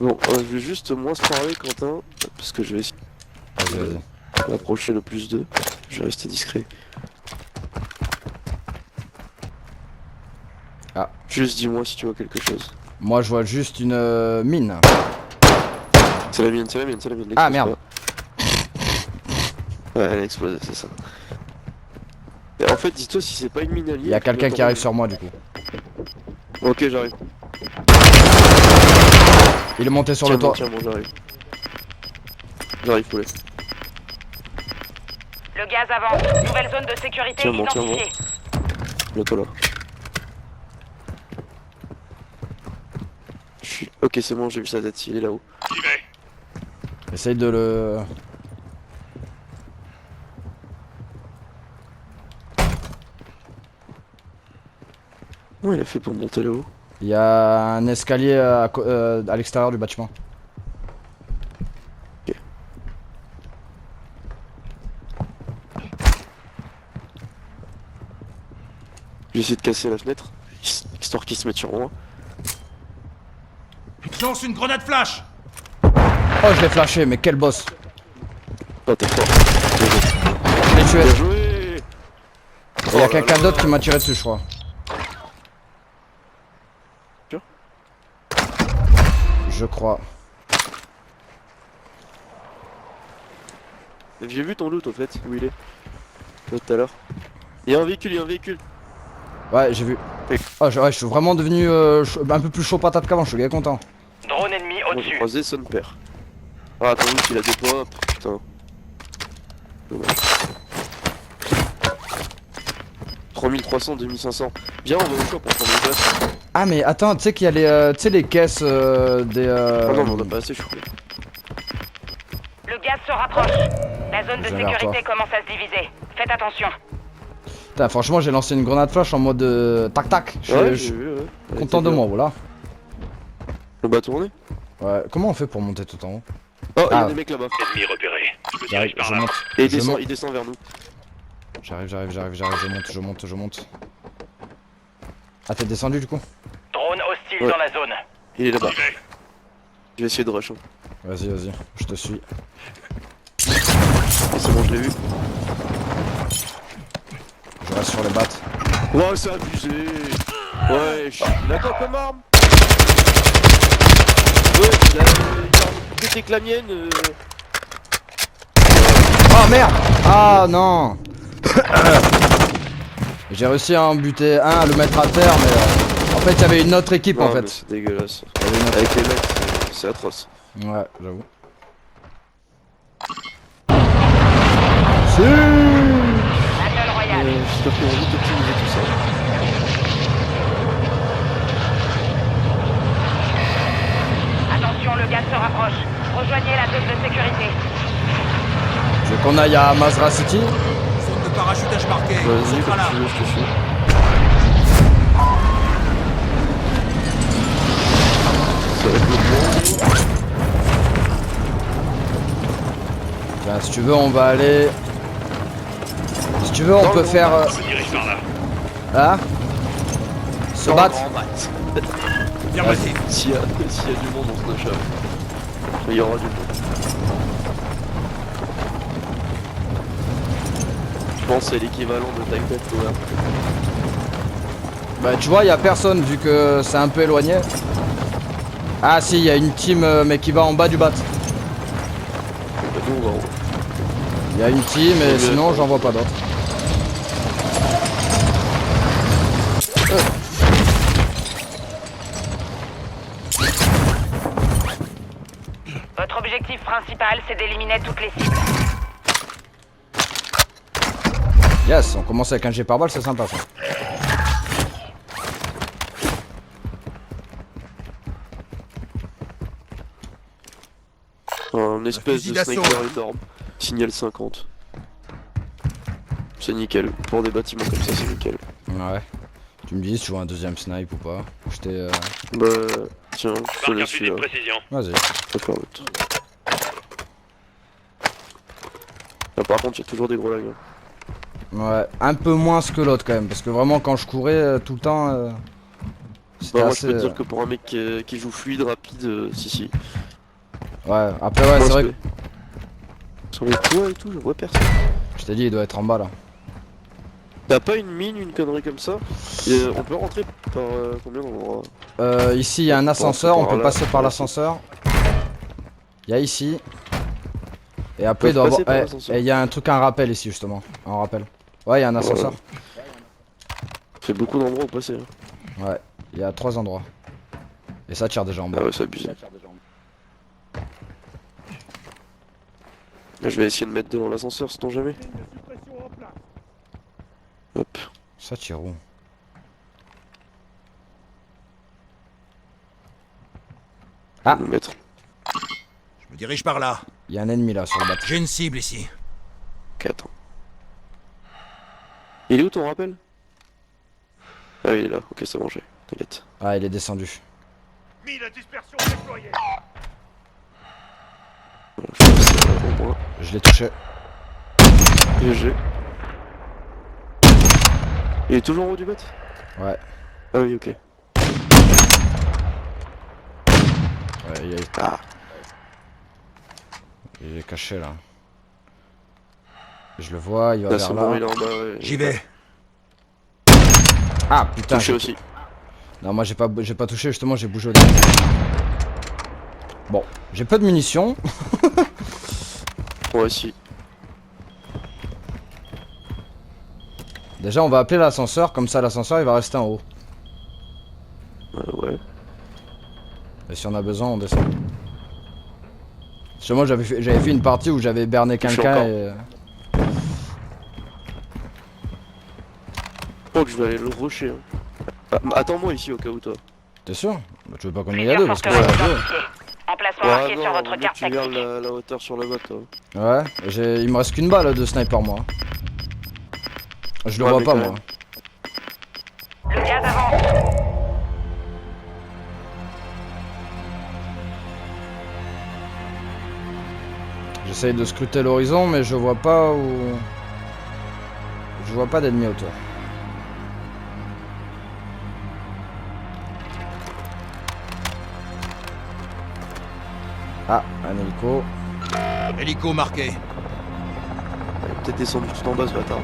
Speaker 2: Bon, je vais juste moins se parler, Quentin, parce que je vais essayer
Speaker 3: Vas-y, vas-y.
Speaker 2: d'approcher le plus 2. Je vais rester discret.
Speaker 3: Ah.
Speaker 2: Juste dis-moi si tu vois quelque chose.
Speaker 3: Moi je vois juste une mine.
Speaker 2: C'est la mienne, c'est la mienne, c'est la mienne.
Speaker 3: Ah,
Speaker 2: l'explose
Speaker 3: merde.
Speaker 2: pas. Ouais, elle a explosé, c'est ça. Et en fait, dis-toi si c'est pas une mine alliée.
Speaker 3: Il y a quelqu'un qui arrive sur moi du coup.
Speaker 2: Ok, j'arrive.
Speaker 3: Il est monté sur le toit.
Speaker 2: Tiens, bon, j'arrive. J'arrive, poulet.
Speaker 4: Le gaz avance. Nouvelle zone de sécurité
Speaker 2: Tiens bon,
Speaker 4: identifiée.
Speaker 2: Bientôt là. Ok, c'est bon, j'ai vu sa tête, il est là-haut.
Speaker 6: J'y vais.
Speaker 3: Essaye de le...
Speaker 2: Comment il a fait pour monter là-haut?
Speaker 3: Il y a un escalier à l'extérieur du bâtiment.
Speaker 2: Ok. J'ai essayé de casser la fenêtre, histoire qu'il se mette sur moi.
Speaker 5: Je lance une grenade flash.
Speaker 3: Oh je l'ai flashé, mais quel boss.
Speaker 2: Oh, t'es fort.
Speaker 3: Je l'ai tué.
Speaker 2: Bien joué.
Speaker 3: Et il y a quelqu'un d'autre qui m'a tiré dessus je crois.
Speaker 2: Sûr?
Speaker 3: Je crois.
Speaker 2: J'ai vu ton loot au fait, où il est. Tout à l'heure. Il y a un véhicule, il y a un véhicule.
Speaker 3: Ouais j'ai vu.
Speaker 2: Oui.
Speaker 3: Oh ouais, je suis vraiment devenu un peu plus chaud patate qu'avant, je suis bien content.
Speaker 4: Drone ennemi
Speaker 2: Moi j'ai
Speaker 4: au-dessus.
Speaker 2: croisé son père. Ah attends, loot il a des poids, putain. Dommage. 3300, 2500. Viens, on va au shop, on prend des places.
Speaker 3: Ah mais attends, tu sais qu'il y a les, tu sais, les caisses des...
Speaker 2: Ah non, mais on a pas assez, je crois.
Speaker 4: Le gaz se rapproche. La zone de
Speaker 3: Je vais vers
Speaker 4: sécurité commence à se diviser. Faites attention.
Speaker 3: Putain, franchement j'ai lancé une grenade flash en mode tac tac. Je
Speaker 2: Ouais,
Speaker 3: suis
Speaker 2: j'ai vu, ouais. Elle
Speaker 3: content
Speaker 2: était
Speaker 3: de
Speaker 2: bien.
Speaker 3: moi, voilà.
Speaker 2: On va tourner.
Speaker 3: Ouais, comment on fait pour monter tout en haut?
Speaker 2: Oh, il y
Speaker 3: Ah.
Speaker 2: a des mecs là-bas.
Speaker 6: Ennemi repéré. Je me
Speaker 3: J'arrive,
Speaker 6: dirige par
Speaker 3: je
Speaker 6: là.
Speaker 3: monte.
Speaker 2: Et
Speaker 3: Je monte.
Speaker 2: il descend vers nous.
Speaker 3: J'arrive, je monte. Ah, t'es descendu du coup?
Speaker 4: Drone hostile
Speaker 2: Ouais.
Speaker 4: dans la zone.
Speaker 2: Il est là-bas.
Speaker 6: J'y vais.
Speaker 2: Je vais essayer de rush. Hein.
Speaker 3: Vas-y, vas-y, je te suis.
Speaker 2: C'est bon, je l'ai vu.
Speaker 3: Je reste sur les battes.
Speaker 2: Ouais, c'est abusé. Ouais, il a quoi comme arme? Ouais, il a une arme plus pétée que la mienne.
Speaker 3: Oh merde! Ah non! J'ai réussi à en buter un, à le mettre à terre, mais en fait il y avait une autre équipe
Speaker 2: Non,
Speaker 3: en
Speaker 2: mais
Speaker 3: fait.
Speaker 2: c'est dégueulasse.
Speaker 3: Il y avait une autre-
Speaker 2: Avec les mecs, c'est atroce.
Speaker 3: Ouais, j'avoue.
Speaker 4: Battle Royale.
Speaker 2: J'espère qu'on va vite optimiser tout ça.
Speaker 4: Attention, le gaz se rapproche. Rejoignez la zone de sécurité.
Speaker 3: Tu veux qu'on aille à Mazra City?
Speaker 5: Zone de parachutage marquée. On
Speaker 2: Vas-y,
Speaker 5: sera
Speaker 2: comme
Speaker 5: là.
Speaker 2: tu veux, je te suis. Ça va être le bon.
Speaker 3: Tiens, si tu veux on va aller... Si tu veux on peut faire...
Speaker 6: Je me dirige par là.
Speaker 3: Hein? Se battre?
Speaker 5: Bien passé.
Speaker 2: S'il y a du monde, on se lâche. Il y aura du monde. Je pense que c'est l'équivalent de Time Death Tower.
Speaker 3: Bah tu vois, il y a personne vu que c'est un peu éloigné. Ah si, il y a une team mais qui va en bas du bat.
Speaker 2: Bah, nous, on va en haut.
Speaker 3: Il y a une team et sinon j'en vois pas d'autres.
Speaker 4: Votre objectif principal, c'est d'éliminer toutes les cibles.
Speaker 3: Yes, on commence avec un jet par balle, c'est sympa ça.
Speaker 2: Un espèce
Speaker 5: fusil
Speaker 2: de
Speaker 5: d'assaut.
Speaker 2: sniper énorme. Signal 50. C'est nickel. Pour des bâtiments comme ça, c'est nickel.
Speaker 3: Ouais. Tu me dis si tu vois un deuxième snipe ou pas. Je t'ai...
Speaker 2: Bah, tiens, je te
Speaker 6: Marque un
Speaker 2: laisse
Speaker 6: fusil de
Speaker 2: celui-là.
Speaker 6: précision.
Speaker 3: Vas-y.
Speaker 2: Je vais faire l'autre. Là, par contre, il y a toujours des gros lags. Hein.
Speaker 3: Ouais, un peu moins que l'autre quand même. Parce que vraiment quand je courais tout le temps... C'était
Speaker 2: Bah, moi,
Speaker 3: assez...
Speaker 2: je peux te dire que pour un mec qui joue fluide, rapide, si.
Speaker 3: Ouais, après ouais, c'est vrai que...
Speaker 2: Sur les toits et tout, je vois personne.
Speaker 3: Je t'ai dit, il doit être en bas là.
Speaker 2: T'as pas une mine, une connerie comme ça? On peut rentrer par combien d'endroits?
Speaker 3: Ici il y a un
Speaker 2: On peut
Speaker 3: ascenseur,
Speaker 2: rentrer
Speaker 3: on peut
Speaker 2: par là.
Speaker 3: passer par l'ascenseur. Il y a ici. Et après il
Speaker 2: Peuvent
Speaker 3: doit
Speaker 2: passer
Speaker 3: avoir...
Speaker 2: par l'ascenseur.
Speaker 3: et il y a un truc, un rappel ici justement. Un rappel. Ouais, il y a un ascenseur.
Speaker 2: Ça fait beaucoup d'endroits où passer. Hein.
Speaker 3: Ouais, il y a 3 endroits. Et ça tire déjà en bas.
Speaker 2: Ah ouais, c'est abusé. Là, je vais essayer de mettre devant l'ascenseur, sait-on jamais. Hop.
Speaker 3: Ça tire où? Ah.
Speaker 2: Le mettre.
Speaker 5: Je me dirige par là.
Speaker 3: Il y a un ennemi là sur le bateau.
Speaker 5: J'ai une cible ici.
Speaker 2: Ok, attends. Il est où ton rappel? Ah oui, il est là. Ok, c'est bon, j'ai. T'inquiète.
Speaker 3: Ah, il est descendu.
Speaker 6: Mis la dispersion déployée.
Speaker 2: Voilà, je pense que c'est bon pour moi.
Speaker 3: Je l'ai touché.
Speaker 2: GG. Il est toujours en haut du bat?
Speaker 3: Ouais.
Speaker 2: Ah oui, ok.
Speaker 3: Ouais,
Speaker 2: Ah.
Speaker 3: il est caché là. Je le vois, il va
Speaker 2: Là,
Speaker 3: vers
Speaker 2: c'est
Speaker 3: là.
Speaker 2: bon, il est en bas. Ouais.
Speaker 5: J'y vais.
Speaker 3: Ah putain.
Speaker 2: Touché aussi.
Speaker 3: Non, moi j'ai pas touché, justement j'ai bougé au début. Bon, j'ai peu de munitions.
Speaker 2: Moi aussi.
Speaker 3: Déjà on va appeler l'ascenseur, comme ça l'ascenseur il va rester en haut.
Speaker 2: Ouais.
Speaker 3: Et si on a besoin on descend. Parce que moi j'avais fait une partie où j'avais berné
Speaker 2: Je suis
Speaker 3: quelqu'un
Speaker 2: encore.
Speaker 3: et...
Speaker 2: Je crois que je vais aller le rusher. Hein. Ah, attends-moi ici au cas où toi.
Speaker 3: T'es sûr? Bah, tu veux pas qu'on y aille à deux parce que
Speaker 4: Plusieurs
Speaker 3: c'est à deux.
Speaker 4: forteresses identifiées. Emplacement marqué sur votre
Speaker 2: vaut mieux
Speaker 4: carte
Speaker 2: que tu regardes
Speaker 4: tactique.
Speaker 2: la hauteur sur le vote toi.
Speaker 3: Ouais, il me reste qu'une balle de sniper moi. Je le
Speaker 2: Ouais,
Speaker 3: vois
Speaker 2: mais
Speaker 3: pas
Speaker 2: quand
Speaker 3: moi.
Speaker 2: même.
Speaker 4: Le gaz avance.
Speaker 3: J'essaye de scruter l'horizon mais je vois pas où... Je vois pas d'ennemis autour. Ah, un hélico.
Speaker 5: Hélico marqué.
Speaker 2: Il est peut-être descendu tout en bas ce bâtard.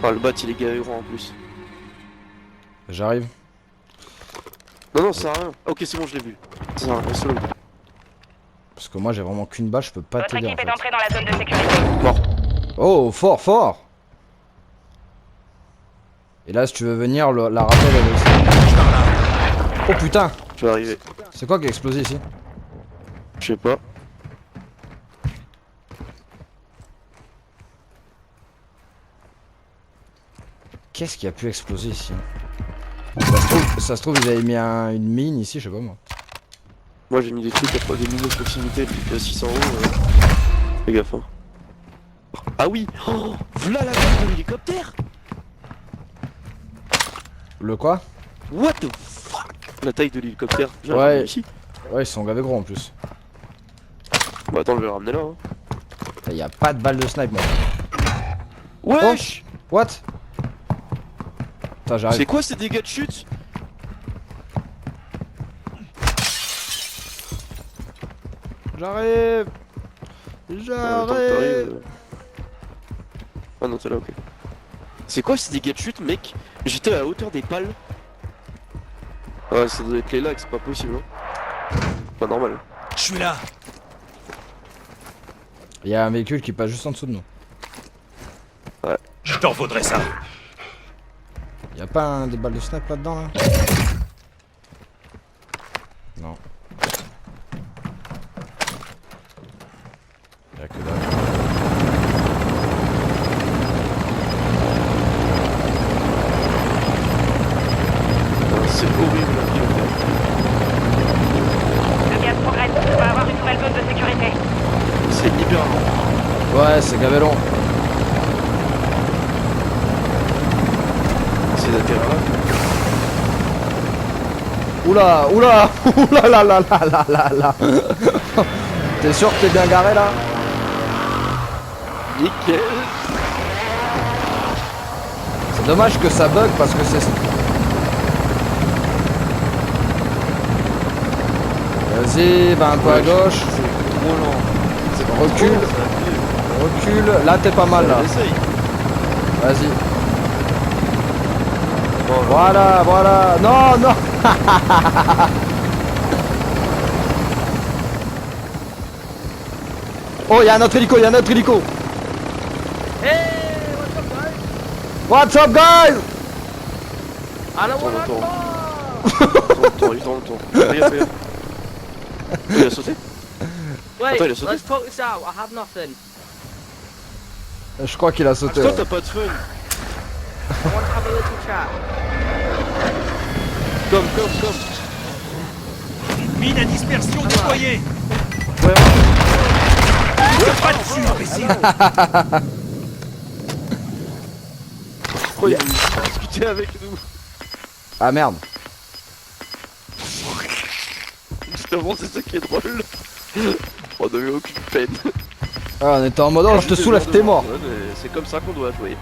Speaker 2: Ah, le bat il est galérant en plus.
Speaker 3: J'arrive.
Speaker 2: Non, ça sert à rien. Ah, ok, c'est bon, je l'ai vu. Ça sert à rien, solo.
Speaker 3: Parce que moi j'ai vraiment qu'une balle, je peux pas
Speaker 4: Votre
Speaker 3: t'aider en
Speaker 4: équipe est
Speaker 3: fait.
Speaker 4: entrée dans la zone de sécurité.
Speaker 2: Mort.
Speaker 3: Oh, fort, fort. Et là, si tu veux venir, la rappel elle est aussi. Oh putain.
Speaker 2: Je vais arriver.
Speaker 3: C'est quoi qui a explosé ici?
Speaker 2: Je sais pas.
Speaker 3: Qu'est-ce qui a pu exploser ici? Ça se trouve ils avaient mis une mine ici, je sais pas moi.
Speaker 2: Moi j'ai mis des trucs à des mines de proximité depuis à 600 euros. Fais gaffe hein. Ah oui. Oh, v'là la taille de l'hélicoptère.
Speaker 3: Le quoi?
Speaker 2: What the fuck. La taille de l'hélicoptère. J'ai
Speaker 3: Ouais.
Speaker 2: ramené ici.
Speaker 3: Ouais, ils sont gavés gros en plus.
Speaker 2: Bah attends, je vais le ramener là. Hein.
Speaker 3: Y a pas de balle de snipe moi.
Speaker 2: Wesh.
Speaker 3: What? Putain, j'arrive.
Speaker 2: C'est quoi ces dégâts de chute?
Speaker 3: J'arrive.
Speaker 2: Attends que t'arrives. Ah non, t'es là, ok. C'est quoi ces dégâts de chute, mec? J'étais à la hauteur des pales. Ouais, ça doit être les lags, c'est pas possible. Hein. Pas normal.
Speaker 5: Je suis là.
Speaker 3: Il y a un véhicule qui passe juste en dessous de nous.
Speaker 6: Je t'en vaudrais ça.
Speaker 3: Y a pas des balles de snipe là-dedans là? Non. Y'a que dalle.
Speaker 2: C'est horrible la ville.
Speaker 4: Le gaz progresse. On va avoir une nouvelle zone de sécurité.
Speaker 2: C'est hyper long.
Speaker 3: Ouais, c'est gavé long.
Speaker 2: C'est d'atterrir là.
Speaker 3: Oula, oula, oula la la la la la la. T'es sûr que t'es bien garé là?
Speaker 2: Nickel.
Speaker 3: C'est dommage que ça bug parce que c'est... Vas-y, va un peu à gauche.
Speaker 2: C'est trop lent.
Speaker 3: Recule, recule. Là t'es pas mal là.
Speaker 2: Essaye.
Speaker 3: Vas-y.
Speaker 2: Bon,
Speaker 3: Voilà, voilà. Non, non. Oh, y'a un autre hélico, y'a un autre hélico.
Speaker 8: Hey,
Speaker 3: What's up, guys?
Speaker 8: I don't
Speaker 2: Tourne
Speaker 8: wanna
Speaker 2: autour. Il tourne autour. Regarde, regarde. Il a sauté?
Speaker 8: Wait,
Speaker 2: Attends, il a sauté?
Speaker 8: let's talk this out. I have nothing.
Speaker 3: Je crois qu'il a sauté.
Speaker 2: Toi
Speaker 3: ouais.
Speaker 2: t'as pas de fun.
Speaker 8: I want to have a little chat.
Speaker 2: Comme.
Speaker 5: Mine à dispersion déployée.
Speaker 2: Ouais,
Speaker 5: Pas dessus, imbécile.
Speaker 2: pourquoi il veut discuter avec nous?
Speaker 3: Ah merde.
Speaker 2: Justement, c'est ça qui est drôle. On n'a eu aucune peine.
Speaker 3: Ah, on était en mode oh, je te soulève, t'es mort.
Speaker 2: Ouais, mais c'est comme ça qu'on doit jouer.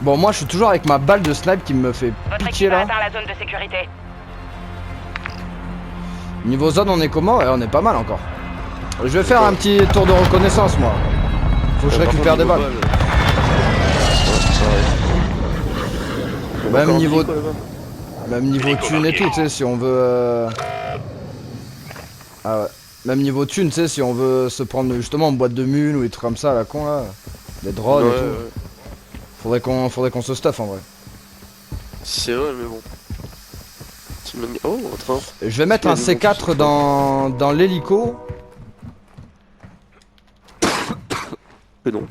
Speaker 3: Bon, moi je suis toujours avec ma balle de snipe qui me fait
Speaker 4: Votre
Speaker 3: pitié
Speaker 4: équipe a
Speaker 3: là.
Speaker 4: atteint la zone de sécurité.
Speaker 3: Niveau zone, on est comment? Ouais, on est pas mal encore. Je vais faire un petit tour de reconnaissance moi. Faut que je récupère des balles. Même niveau, même niveau thune et tout, tu sais, si on veut. Ah ouais. Même niveau thune, tu sais, si on veut se prendre justement en boîte de mule ou des trucs comme ça, la con là. Des drones et tout. Faudrait qu'on se stuff en vrai.
Speaker 2: C'est vrai, mais bon. Oh, un train.
Speaker 3: Je vais mettre un C4 dans l'hélico.
Speaker 2: Mais non.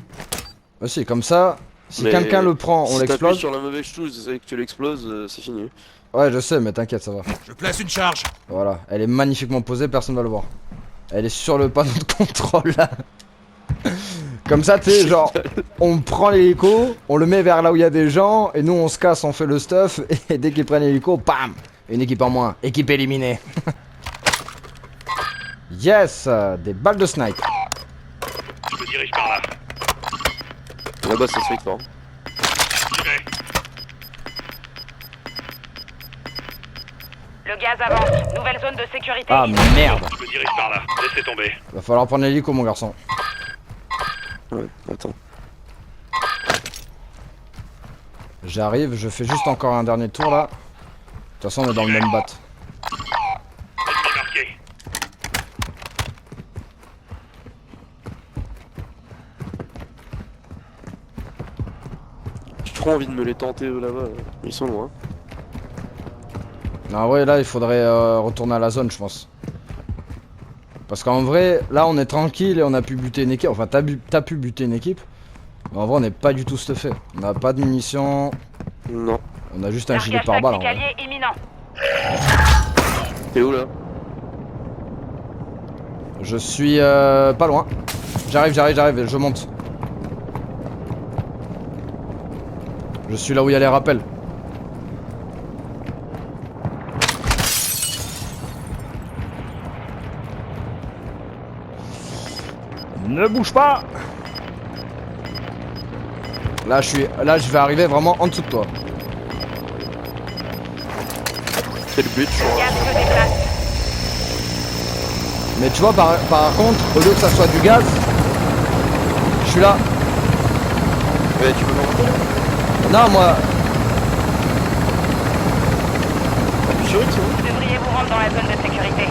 Speaker 3: Aussi, comme ça, si
Speaker 2: Mais
Speaker 3: quelqu'un le prend, on
Speaker 2: si t'appuies
Speaker 3: l'explose.
Speaker 2: sur la mauvaise chose et que tu l'exploses, c'est fini.
Speaker 3: Ouais, je sais, mais t'inquiète, ça va.
Speaker 5: Je place une charge.
Speaker 3: Voilà, elle est magnifiquement posée, personne va le voir. Elle est sur le panneau de contrôle là. Comme ça, tu sais, genre, on prend l'hélico, on le met vers là où il y a des gens, et nous on se casse, on fait le stuff, et dès qu'ils prennent l'hélico, bam! Une équipe en moins, équipe éliminée. Yes! Des balles de snipe.
Speaker 6: Je me dirige par là.
Speaker 2: Là-bas, c'est Street Fort.
Speaker 6: J'y vais.
Speaker 4: Le gaz avance. Nouvelle zone de sécurité.
Speaker 3: Ah merde.
Speaker 6: Je me dirige par là. Laissez tomber.
Speaker 3: Va falloir prendre l'hélico mon garçon.
Speaker 2: Ouais, attends.
Speaker 3: J'arrive, je fais juste encore un dernier tour là. De toute façon on est dans le même bat.
Speaker 6: Ennemi marqué.
Speaker 2: J'ai trop envie de me les tenter eux là-bas. Ils sont loin.
Speaker 3: Ah ouais, là il faudrait retourner à la zone, je pense. Parce qu'en vrai, là on est tranquille et on a pu buter une équipe. Enfin, t'as pu buter une équipe. Mais en vrai, on n'est pas du tout stuffé. On n'a pas de munitions.
Speaker 2: Non.
Speaker 3: On a juste un gilet
Speaker 4: Largage
Speaker 3: pare-balles en
Speaker 4: tactique
Speaker 3: vrai.
Speaker 4: allié imminent.
Speaker 2: T'es où là?
Speaker 3: Je suis pas loin. J'arrive, je monte. Je suis là où il y a les rappels. Ne bouge pas. Là je vais arriver vraiment en dessous de toi.
Speaker 2: C'est le but, je crois.
Speaker 4: Gaz se déplace.
Speaker 3: Mais tu vois par contre, au lieu que ça soit du gaz, je suis là.
Speaker 2: Ouais, tu peux m'en
Speaker 3: Non moi.
Speaker 2: appuyer sur X, hein?
Speaker 4: Vous devriez vous rendre dans la zone de sécurité.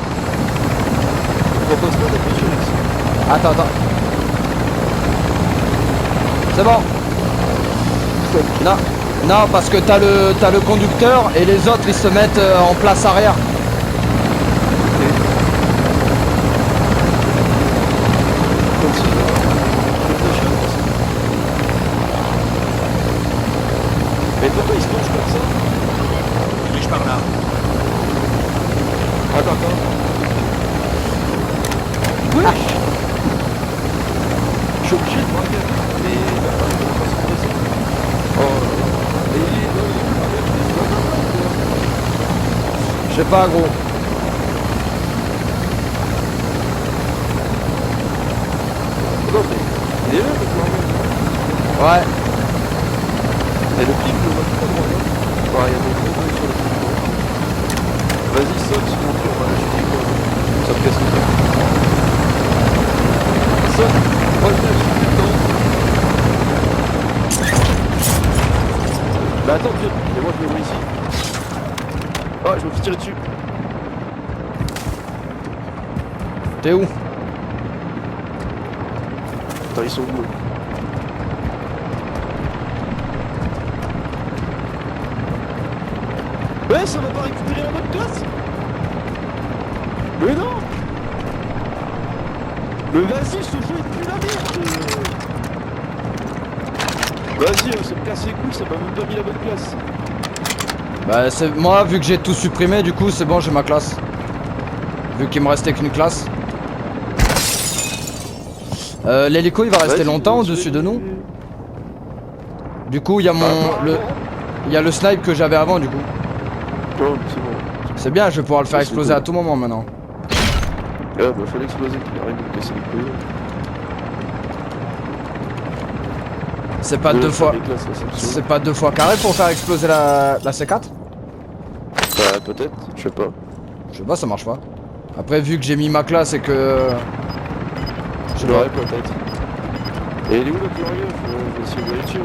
Speaker 2: Propose pas d'appuyer sur X.
Speaker 3: Attends. C'est bon. Non, parce que t'as le conducteur et les autres ils se mettent en place arrière.
Speaker 2: Continue. Mais pourquoi il se penche comme ça?
Speaker 5: Dirige par là.
Speaker 2: Attends. Je suis obligé de me regarder, mais... Oh, et il est...
Speaker 3: Je sais pas gros.
Speaker 2: Non mais... Il est là le plan.
Speaker 3: Ouais.
Speaker 2: Et le pic le voit tout à droite. Ouais, il y a des gros trucs sur le pic. Vas-y, saute, sinon tu vas lâcher des gros. Ça me casse le cœur. Saute, reviens, je suis dedans. Bah attends, viens, et moi je me vois ici. Ah, je me fais tirer dessus.
Speaker 3: T'es où?
Speaker 2: Attends, ils sont où? Ouais, ça va pas récupérer la bonne classe? Mais non! Mais vas-y, ce jeu est plus la merde! Vas-y, ça me casse les couilles, ça m'a même pas mis la bonne classe.
Speaker 3: Bah c'est moi vu que j'ai tout supprimé du coup c'est bon j'ai ma classe. Vu qu'il me restait qu'une classe. L'hélico il va rester
Speaker 2: Vas-y,
Speaker 3: longtemps
Speaker 2: je
Speaker 3: au-dessus
Speaker 2: vais-
Speaker 3: de nous. Du coup il y a il y a le snipe que j'avais avant du coup.
Speaker 2: Non, mais c'est bon.
Speaker 3: C'est bien, je vais pouvoir le faire
Speaker 2: C'est
Speaker 3: exploser
Speaker 2: cool.
Speaker 3: à tout moment maintenant.
Speaker 2: Ah bah fallait exploser qu'il arrive de me casser les couilles.
Speaker 3: C'est pas
Speaker 2: Ouais,
Speaker 3: deux
Speaker 2: ça
Speaker 3: fois.
Speaker 2: déclasse, ça, c'est
Speaker 3: C'est pas deux fois carré pour faire exploser la C4?
Speaker 2: Bah peut-être, je sais pas.
Speaker 3: Je sais pas, ça marche pas. Après vu que j'ai mis ma classe et que... Je sais pas.
Speaker 2: Ouais, peut-être. Et il est où le glorieux? Je vais essayer de vérifier.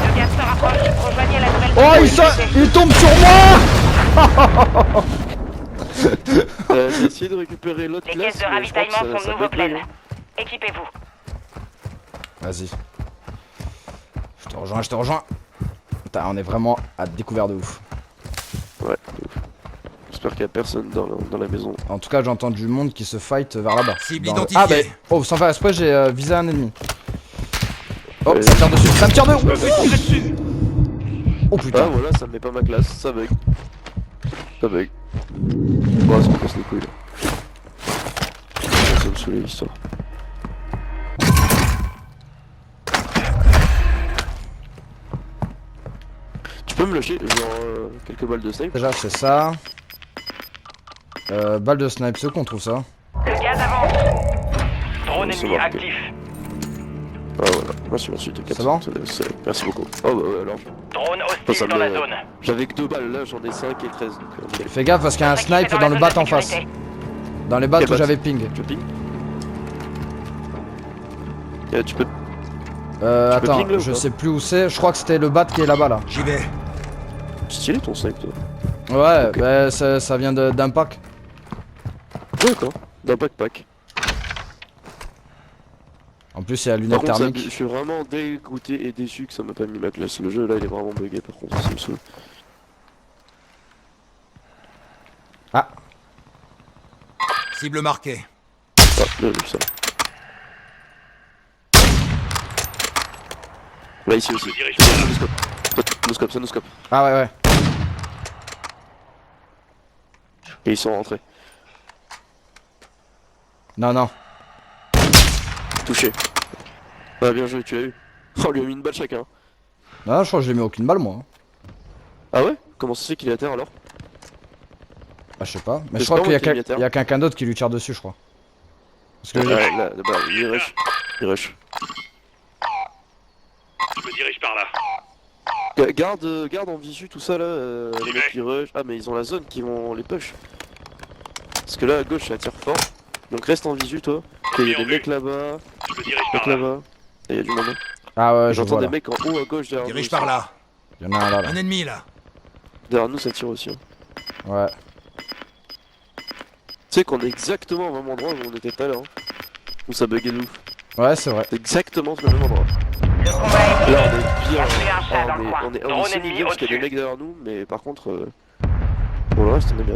Speaker 4: Le gaz se rapproche. Rejoignez la nouvelle
Speaker 3: Oh
Speaker 4: zone.
Speaker 3: il tombe sur moi.
Speaker 2: J'ai essayé de récupérer l'autre
Speaker 4: Les
Speaker 2: classe.
Speaker 4: caisses de
Speaker 2: mais je crois que
Speaker 4: ravitaillement sont de nouveau
Speaker 2: bug,
Speaker 4: pleines.
Speaker 2: hein.
Speaker 4: Équipez-vous.
Speaker 3: Vas-y. Je te rejoins. Putain, on est vraiment à découvert de ouf.
Speaker 2: Ouais, de ouf. J'espère qu'il y a personne dans la maison.
Speaker 3: En tout cas, j'entends du monde qui se fight vers là-bas.
Speaker 5: Cible
Speaker 3: Dans le-
Speaker 5: identifiée.
Speaker 3: Ah bah, oh, sans faire exprès, j'ai visé un ennemi. Oh,
Speaker 2: Ouais.
Speaker 3: ça me tire dessus, ça me tire dessus. Oh
Speaker 2: Ah
Speaker 3: putain.
Speaker 2: voilà, ça me met pas ma classe, ça bug. Ça bug. Bon, ça me casse les couilles là. Ça me saoule l'histoire. Tu peux me lâcher genre quelques balles de snipe?
Speaker 3: Déjà, c'est ça. Balle de snipe, c'est où qu'on trouve ça?
Speaker 4: Le gaz avance.
Speaker 2: Drone ennemi actif. Ah voilà. Merci, t'inquiète.
Speaker 3: C'est bon?
Speaker 2: Merci beaucoup. Oh bah ouais, alors.
Speaker 4: Drone
Speaker 2: Ça
Speaker 4: hostile
Speaker 2: me-
Speaker 4: dans la zone.
Speaker 2: J'avais que 2 balles, là j'en ai 5 et 13. Donc,
Speaker 3: Fais gaffe parce qu'il y a un
Speaker 4: Notre équipe est
Speaker 3: snipe
Speaker 4: dans
Speaker 3: dans
Speaker 4: la
Speaker 3: le
Speaker 4: zone
Speaker 3: bat
Speaker 4: de
Speaker 3: en face.
Speaker 4: sécurité.
Speaker 3: Dans les battes
Speaker 2: Quel
Speaker 3: où
Speaker 2: bat?
Speaker 3: j'avais ping.
Speaker 2: je ping. Tu peux.
Speaker 3: Attends,
Speaker 2: ping, là, ou
Speaker 3: je
Speaker 2: pas
Speaker 3: sais plus où c'est. Je crois que c'était le bat qui est là-bas là.
Speaker 5: J'y vais.
Speaker 2: Stylé ton snipe, toi.
Speaker 3: Ouais,
Speaker 2: Ok.
Speaker 3: bah ça vient d'un pack.
Speaker 2: D'accord, d'un backpack.
Speaker 3: En plus, il y a
Speaker 2: Par
Speaker 3: lunettes
Speaker 2: contre, je
Speaker 3: thermiques.
Speaker 2: suis vraiment dégoûté et déçu que ça m'a pas mis ma classe. Le jeu là il est vraiment bugué par contre, ça me saoule.
Speaker 3: Ah,
Speaker 5: Cible marquée.
Speaker 2: Ah, bien vu ça. Là ici aussi.
Speaker 6: dirige
Speaker 2: Noscope, ça noscope.
Speaker 3: ah ouais, ouais.
Speaker 2: Et ils sont rentrés.
Speaker 3: Non, non.
Speaker 2: Touché. Ah bien joué, tu l'as eu. Oh, on lui a mis une balle chacun.
Speaker 3: Non, je crois que j'ai mis aucune balle moi.
Speaker 2: Ah ouais? Comment ça se fait qu'il est à terre alors?
Speaker 3: Ah, je sais pas. Mais
Speaker 2: C'est
Speaker 3: je crois
Speaker 2: pas
Speaker 3: qu'il y a,
Speaker 2: moi qui ai mis à terre.
Speaker 3: il y a quelqu'un d'autre qui lui tire dessus, je crois. Parce que
Speaker 2: Ouais, là, bah, il rush. Il rush.
Speaker 6: Je me dirige par là.
Speaker 2: Garde en visu tout ça là, les mecs qui rush. Ah mais ils ont la zone qui vont les push. Parce que là à gauche ça tire fort. Donc reste en visu toi. Il y a des mecs là-bas,
Speaker 6: Je me dirige
Speaker 2: des mecs
Speaker 6: par là.
Speaker 2: là-bas. Et il y a du monde.
Speaker 3: Ah ouais, je
Speaker 2: J'entends
Speaker 3: vois
Speaker 2: des
Speaker 3: là.
Speaker 2: mecs en haut à gauche derrière nous.
Speaker 5: Dirige
Speaker 2: aussi.
Speaker 5: par là.
Speaker 3: Il y en a un là.
Speaker 5: Un ennemi là.
Speaker 2: Derrière nous ça tire aussi. Hein.
Speaker 3: Ouais.
Speaker 2: Tu sais qu'on est exactement au même endroit où on était tout à l'heure. Hein. Où ça buguait de ouf.
Speaker 3: Ouais, c'est vrai.
Speaker 2: C'est exactement le même endroit.
Speaker 4: Le combat est
Speaker 2: Là
Speaker 4: fini.
Speaker 2: on est bien.
Speaker 4: Il y a un chat dans le coin.
Speaker 2: On est
Speaker 4: Drone
Speaker 2: semi
Speaker 4: ennemi
Speaker 2: bien parce qu'il y a des
Speaker 4: au-dessus.
Speaker 2: mecs derrière nous. Mais par contre, pour le reste on est bien.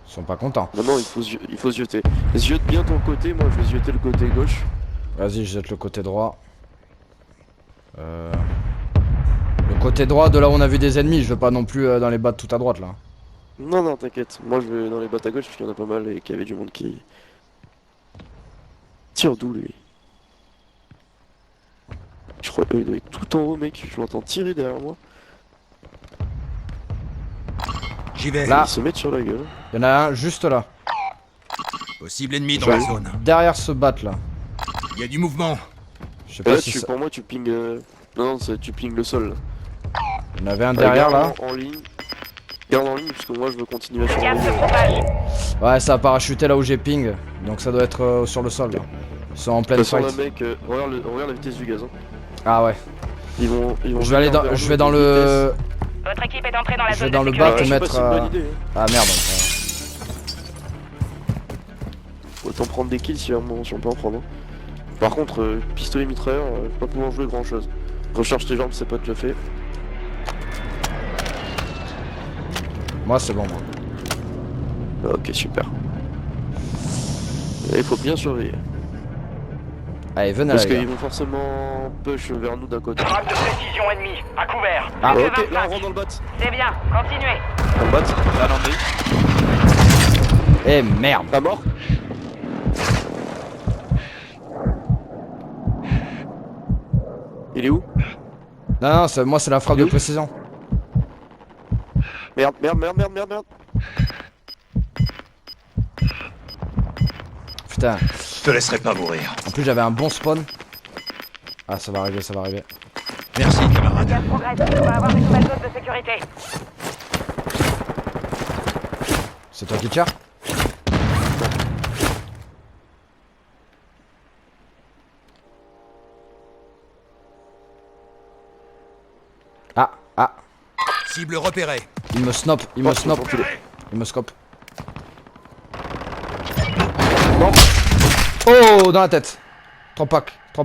Speaker 3: Ils sont pas contents.
Speaker 2: Maintenant il faut zioter. Ziote bien ton côté, moi je vais zioter le côté gauche.
Speaker 3: Vas-y, je jette le côté droit. Le côté droit de là où on a vu des ennemis. Je veux pas non plus dans les battes tout à droite là.
Speaker 2: Non, t'inquiète. Moi, je vais dans les battes à gauche parce qu'il y en a pas mal et qu'il y avait du monde qui. Tire d'où lui? Je crois qu'il doit être tout en haut, mec. Je l'entends tirer derrière moi.
Speaker 5: J'y vais.
Speaker 3: Là.
Speaker 2: Ils se mettent sur la gueule.
Speaker 3: Il y en a un juste là.
Speaker 5: Possible ennemi dans la zone.
Speaker 3: Derrière ce bat là.
Speaker 5: Il y a du mouvement.
Speaker 3: Je sais
Speaker 2: Et
Speaker 3: pas
Speaker 2: là,
Speaker 3: si ça...
Speaker 2: pour moi, tu ping. Non, tu ping le sol. Là.
Speaker 3: Il y en avait un derrière là.
Speaker 2: Garde en ligne. Garde en ligne parce que moi, je veux continuer à
Speaker 4: Le gaz se
Speaker 2: surveiller.
Speaker 4: propage.
Speaker 3: Ouais, ça a parachuté là où j'ai ping. Donc ça doit être sur le sol là. Ils sont en
Speaker 2: De
Speaker 3: pleine
Speaker 2: toute façon,
Speaker 3: fight.
Speaker 2: là, mec, regarde la vitesse du gaz. Hein.
Speaker 3: Ah ouais.
Speaker 2: Ils vont
Speaker 3: Je vais aller dans,
Speaker 2: venir vers
Speaker 3: je
Speaker 2: nous
Speaker 3: vais dans
Speaker 2: avec
Speaker 3: le...
Speaker 4: Votre équipe est entrée dans la
Speaker 3: Je vais
Speaker 4: zone
Speaker 3: dans
Speaker 4: de
Speaker 3: le
Speaker 2: vitesse.
Speaker 3: bas te
Speaker 2: Je sais pas
Speaker 3: mettre...
Speaker 2: si c'est une bonne idée. Hein.
Speaker 3: Ah merde.
Speaker 2: Autant prendre des kills si on peut en prendre. Hein. Par contre, pistolet mitrailleur, je vais pas pouvoir jouer grand chose. Recharge tes jambes, c'est pas déjà fait.
Speaker 3: Moi c'est bon moi.
Speaker 2: Ok, super. Et il faut bien surveiller.
Speaker 3: Allez, venez
Speaker 2: Parce
Speaker 3: là les
Speaker 2: qu'ils
Speaker 3: gars.
Speaker 2: vont forcément push vers nous d'un côté.
Speaker 4: Frappe de précision ennemie. À couvert.
Speaker 3: Ah.
Speaker 4: Plus que
Speaker 2: Ok, là on
Speaker 4: 25.
Speaker 2: rentre dans le bat.
Speaker 4: C'est bien. Continuez.
Speaker 2: Dans le bat.
Speaker 6: Là, l'ennemi.
Speaker 3: Eh merde.
Speaker 2: À mort. Il est où?
Speaker 3: Non, non, moi c'est la frappe
Speaker 2: Il est
Speaker 3: de
Speaker 2: où
Speaker 3: précision.
Speaker 2: Merde.
Speaker 3: Putain.
Speaker 5: Je te laisserai pas mourir.
Speaker 3: En plus j'avais un bon spawn. Ah ça va arriver, ça va arriver.
Speaker 5: Merci,
Speaker 4: Le
Speaker 5: camarade.
Speaker 4: gaz progresse. On va avoir une nouvelle zone de sécurité.
Speaker 3: C'est toi qui tires? Ah,
Speaker 5: Cible repérée.
Speaker 3: il me snope, il me
Speaker 2: Oh,
Speaker 3: snope,
Speaker 2: enculé.
Speaker 3: il me scope. Oh, dans la tête. 3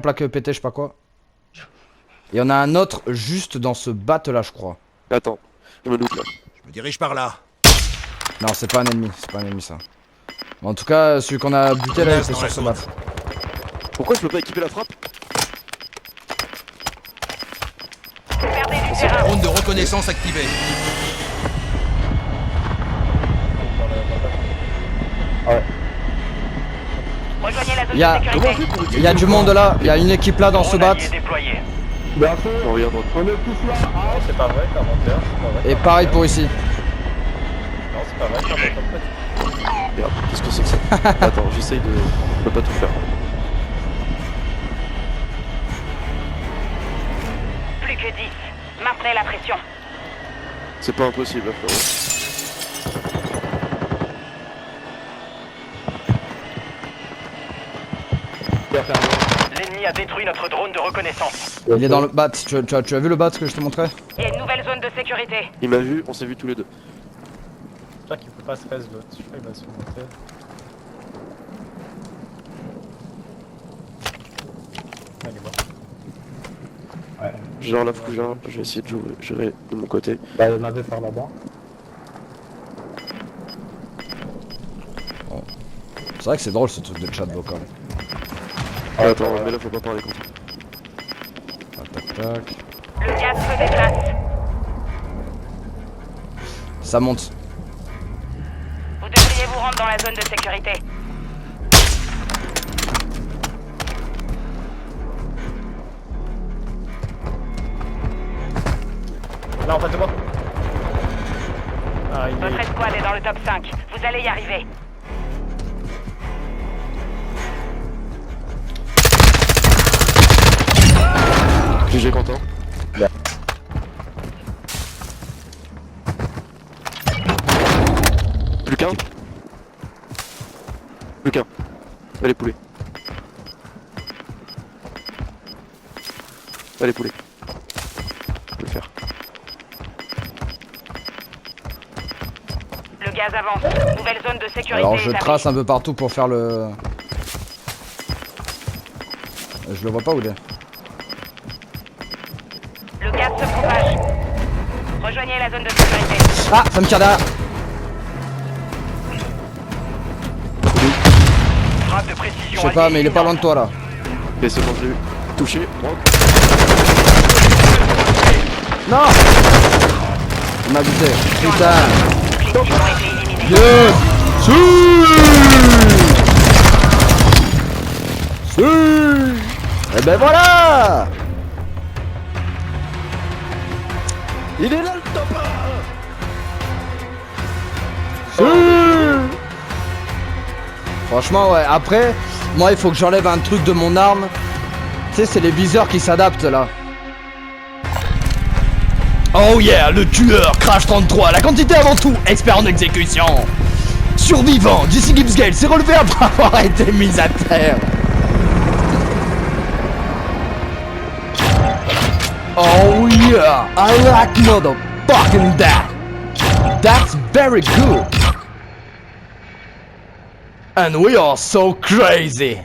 Speaker 3: plaques pétées, je sais pas quoi. Et on a un autre juste dans ce bat là, je crois.
Speaker 2: Attends, je me doute là.
Speaker 5: Je me dirige par là.
Speaker 3: Non, c'est pas un ennemi ça. Mais en tout cas, celui qu'on a buté là, il était
Speaker 5: Dans
Speaker 3: sur
Speaker 5: la
Speaker 3: ce
Speaker 5: zone.
Speaker 3: bat.
Speaker 2: Pourquoi je peux pas équiper la frappe?
Speaker 4: Vous perdez du terrain.
Speaker 5: Drone de reconnaissance activé.
Speaker 4: Rejoignez la zone
Speaker 3: Il y a-
Speaker 4: de sécurité.
Speaker 3: Il y a du monde là, il y a une équipe là dans ce bat.
Speaker 4: Déployé.
Speaker 2: On regarde.
Speaker 3: Et pareil pour ici.
Speaker 2: Merde, qu'est-ce que c'est que ça? Attends, j'essaye de... Je peux pas tout faire.
Speaker 4: que 10. Maintenez la pression.
Speaker 2: C'est pas impossible, frérot.
Speaker 4: L'ennemi a détruit notre drone de reconnaissance.
Speaker 3: Il est dans le bat. Tu as vu le bat que je te montrais?
Speaker 4: Il y a une nouvelle zone de sécurité.
Speaker 2: Il m'a vu, on s'est vu tous les deux.
Speaker 9: J'espère qu'il peut pas se face l'autre. Je crois qu'il va se monter. Ah, il est mort. Ouais.
Speaker 2: Genre la fougère, je vais essayer de gérer de mon côté.
Speaker 9: Bah, il y en avait par là-bas.
Speaker 3: C'est vrai que c'est drôle ce truc de chat vocal.
Speaker 2: Ah, attends, mais là faut pas parler contre.
Speaker 3: Tac tac tac.
Speaker 4: Le gaz se déplace.
Speaker 3: Ça monte.
Speaker 4: Vous devriez vous rendre dans la zone de sécurité.
Speaker 9: Là, en face de moi. Ah, il
Speaker 4: Votre
Speaker 9: est...
Speaker 4: escouade est dans le top 5. Vous allez y arriver.
Speaker 2: GG Quentin. Plus qu'un. Plus qu'un. Allez poulet. Allez poulet. Je peux le faire.
Speaker 4: Le gaz avance. Nouvelle zone de sécurité.
Speaker 3: Alors je
Speaker 4: établie.
Speaker 3: trace un peu partout pour faire le... Je le vois pas où il est.
Speaker 4: Le gaz se propage. Rejoignez la zone de sécurité.
Speaker 3: Ah, ça me tire derrière.
Speaker 4: Frappe de précision.
Speaker 3: Je sais pas, mais il est pas loin de toi là.
Speaker 2: Et c'est bon, je l'ai eu. Touché.
Speaker 3: Non. Il m'a buté. Putain.
Speaker 4: Les cibles ont été éliminées.
Speaker 3: Yes. Si. Et ben voilà.
Speaker 2: Il est là le top 1.
Speaker 3: Franchement ouais, après, moi il faut que j'enlève un truc de mon arme. Tu sais, c'est les viseurs qui s'adaptent là. Oh yeah, le tueur, Crash 33, la quantité avant tout, expert en exécution. Survivant, JC Gibbsgale s'est relevé après avoir été mis à terre. Oh yeah, I like motherfucking that. That's very good. And we are so crazy.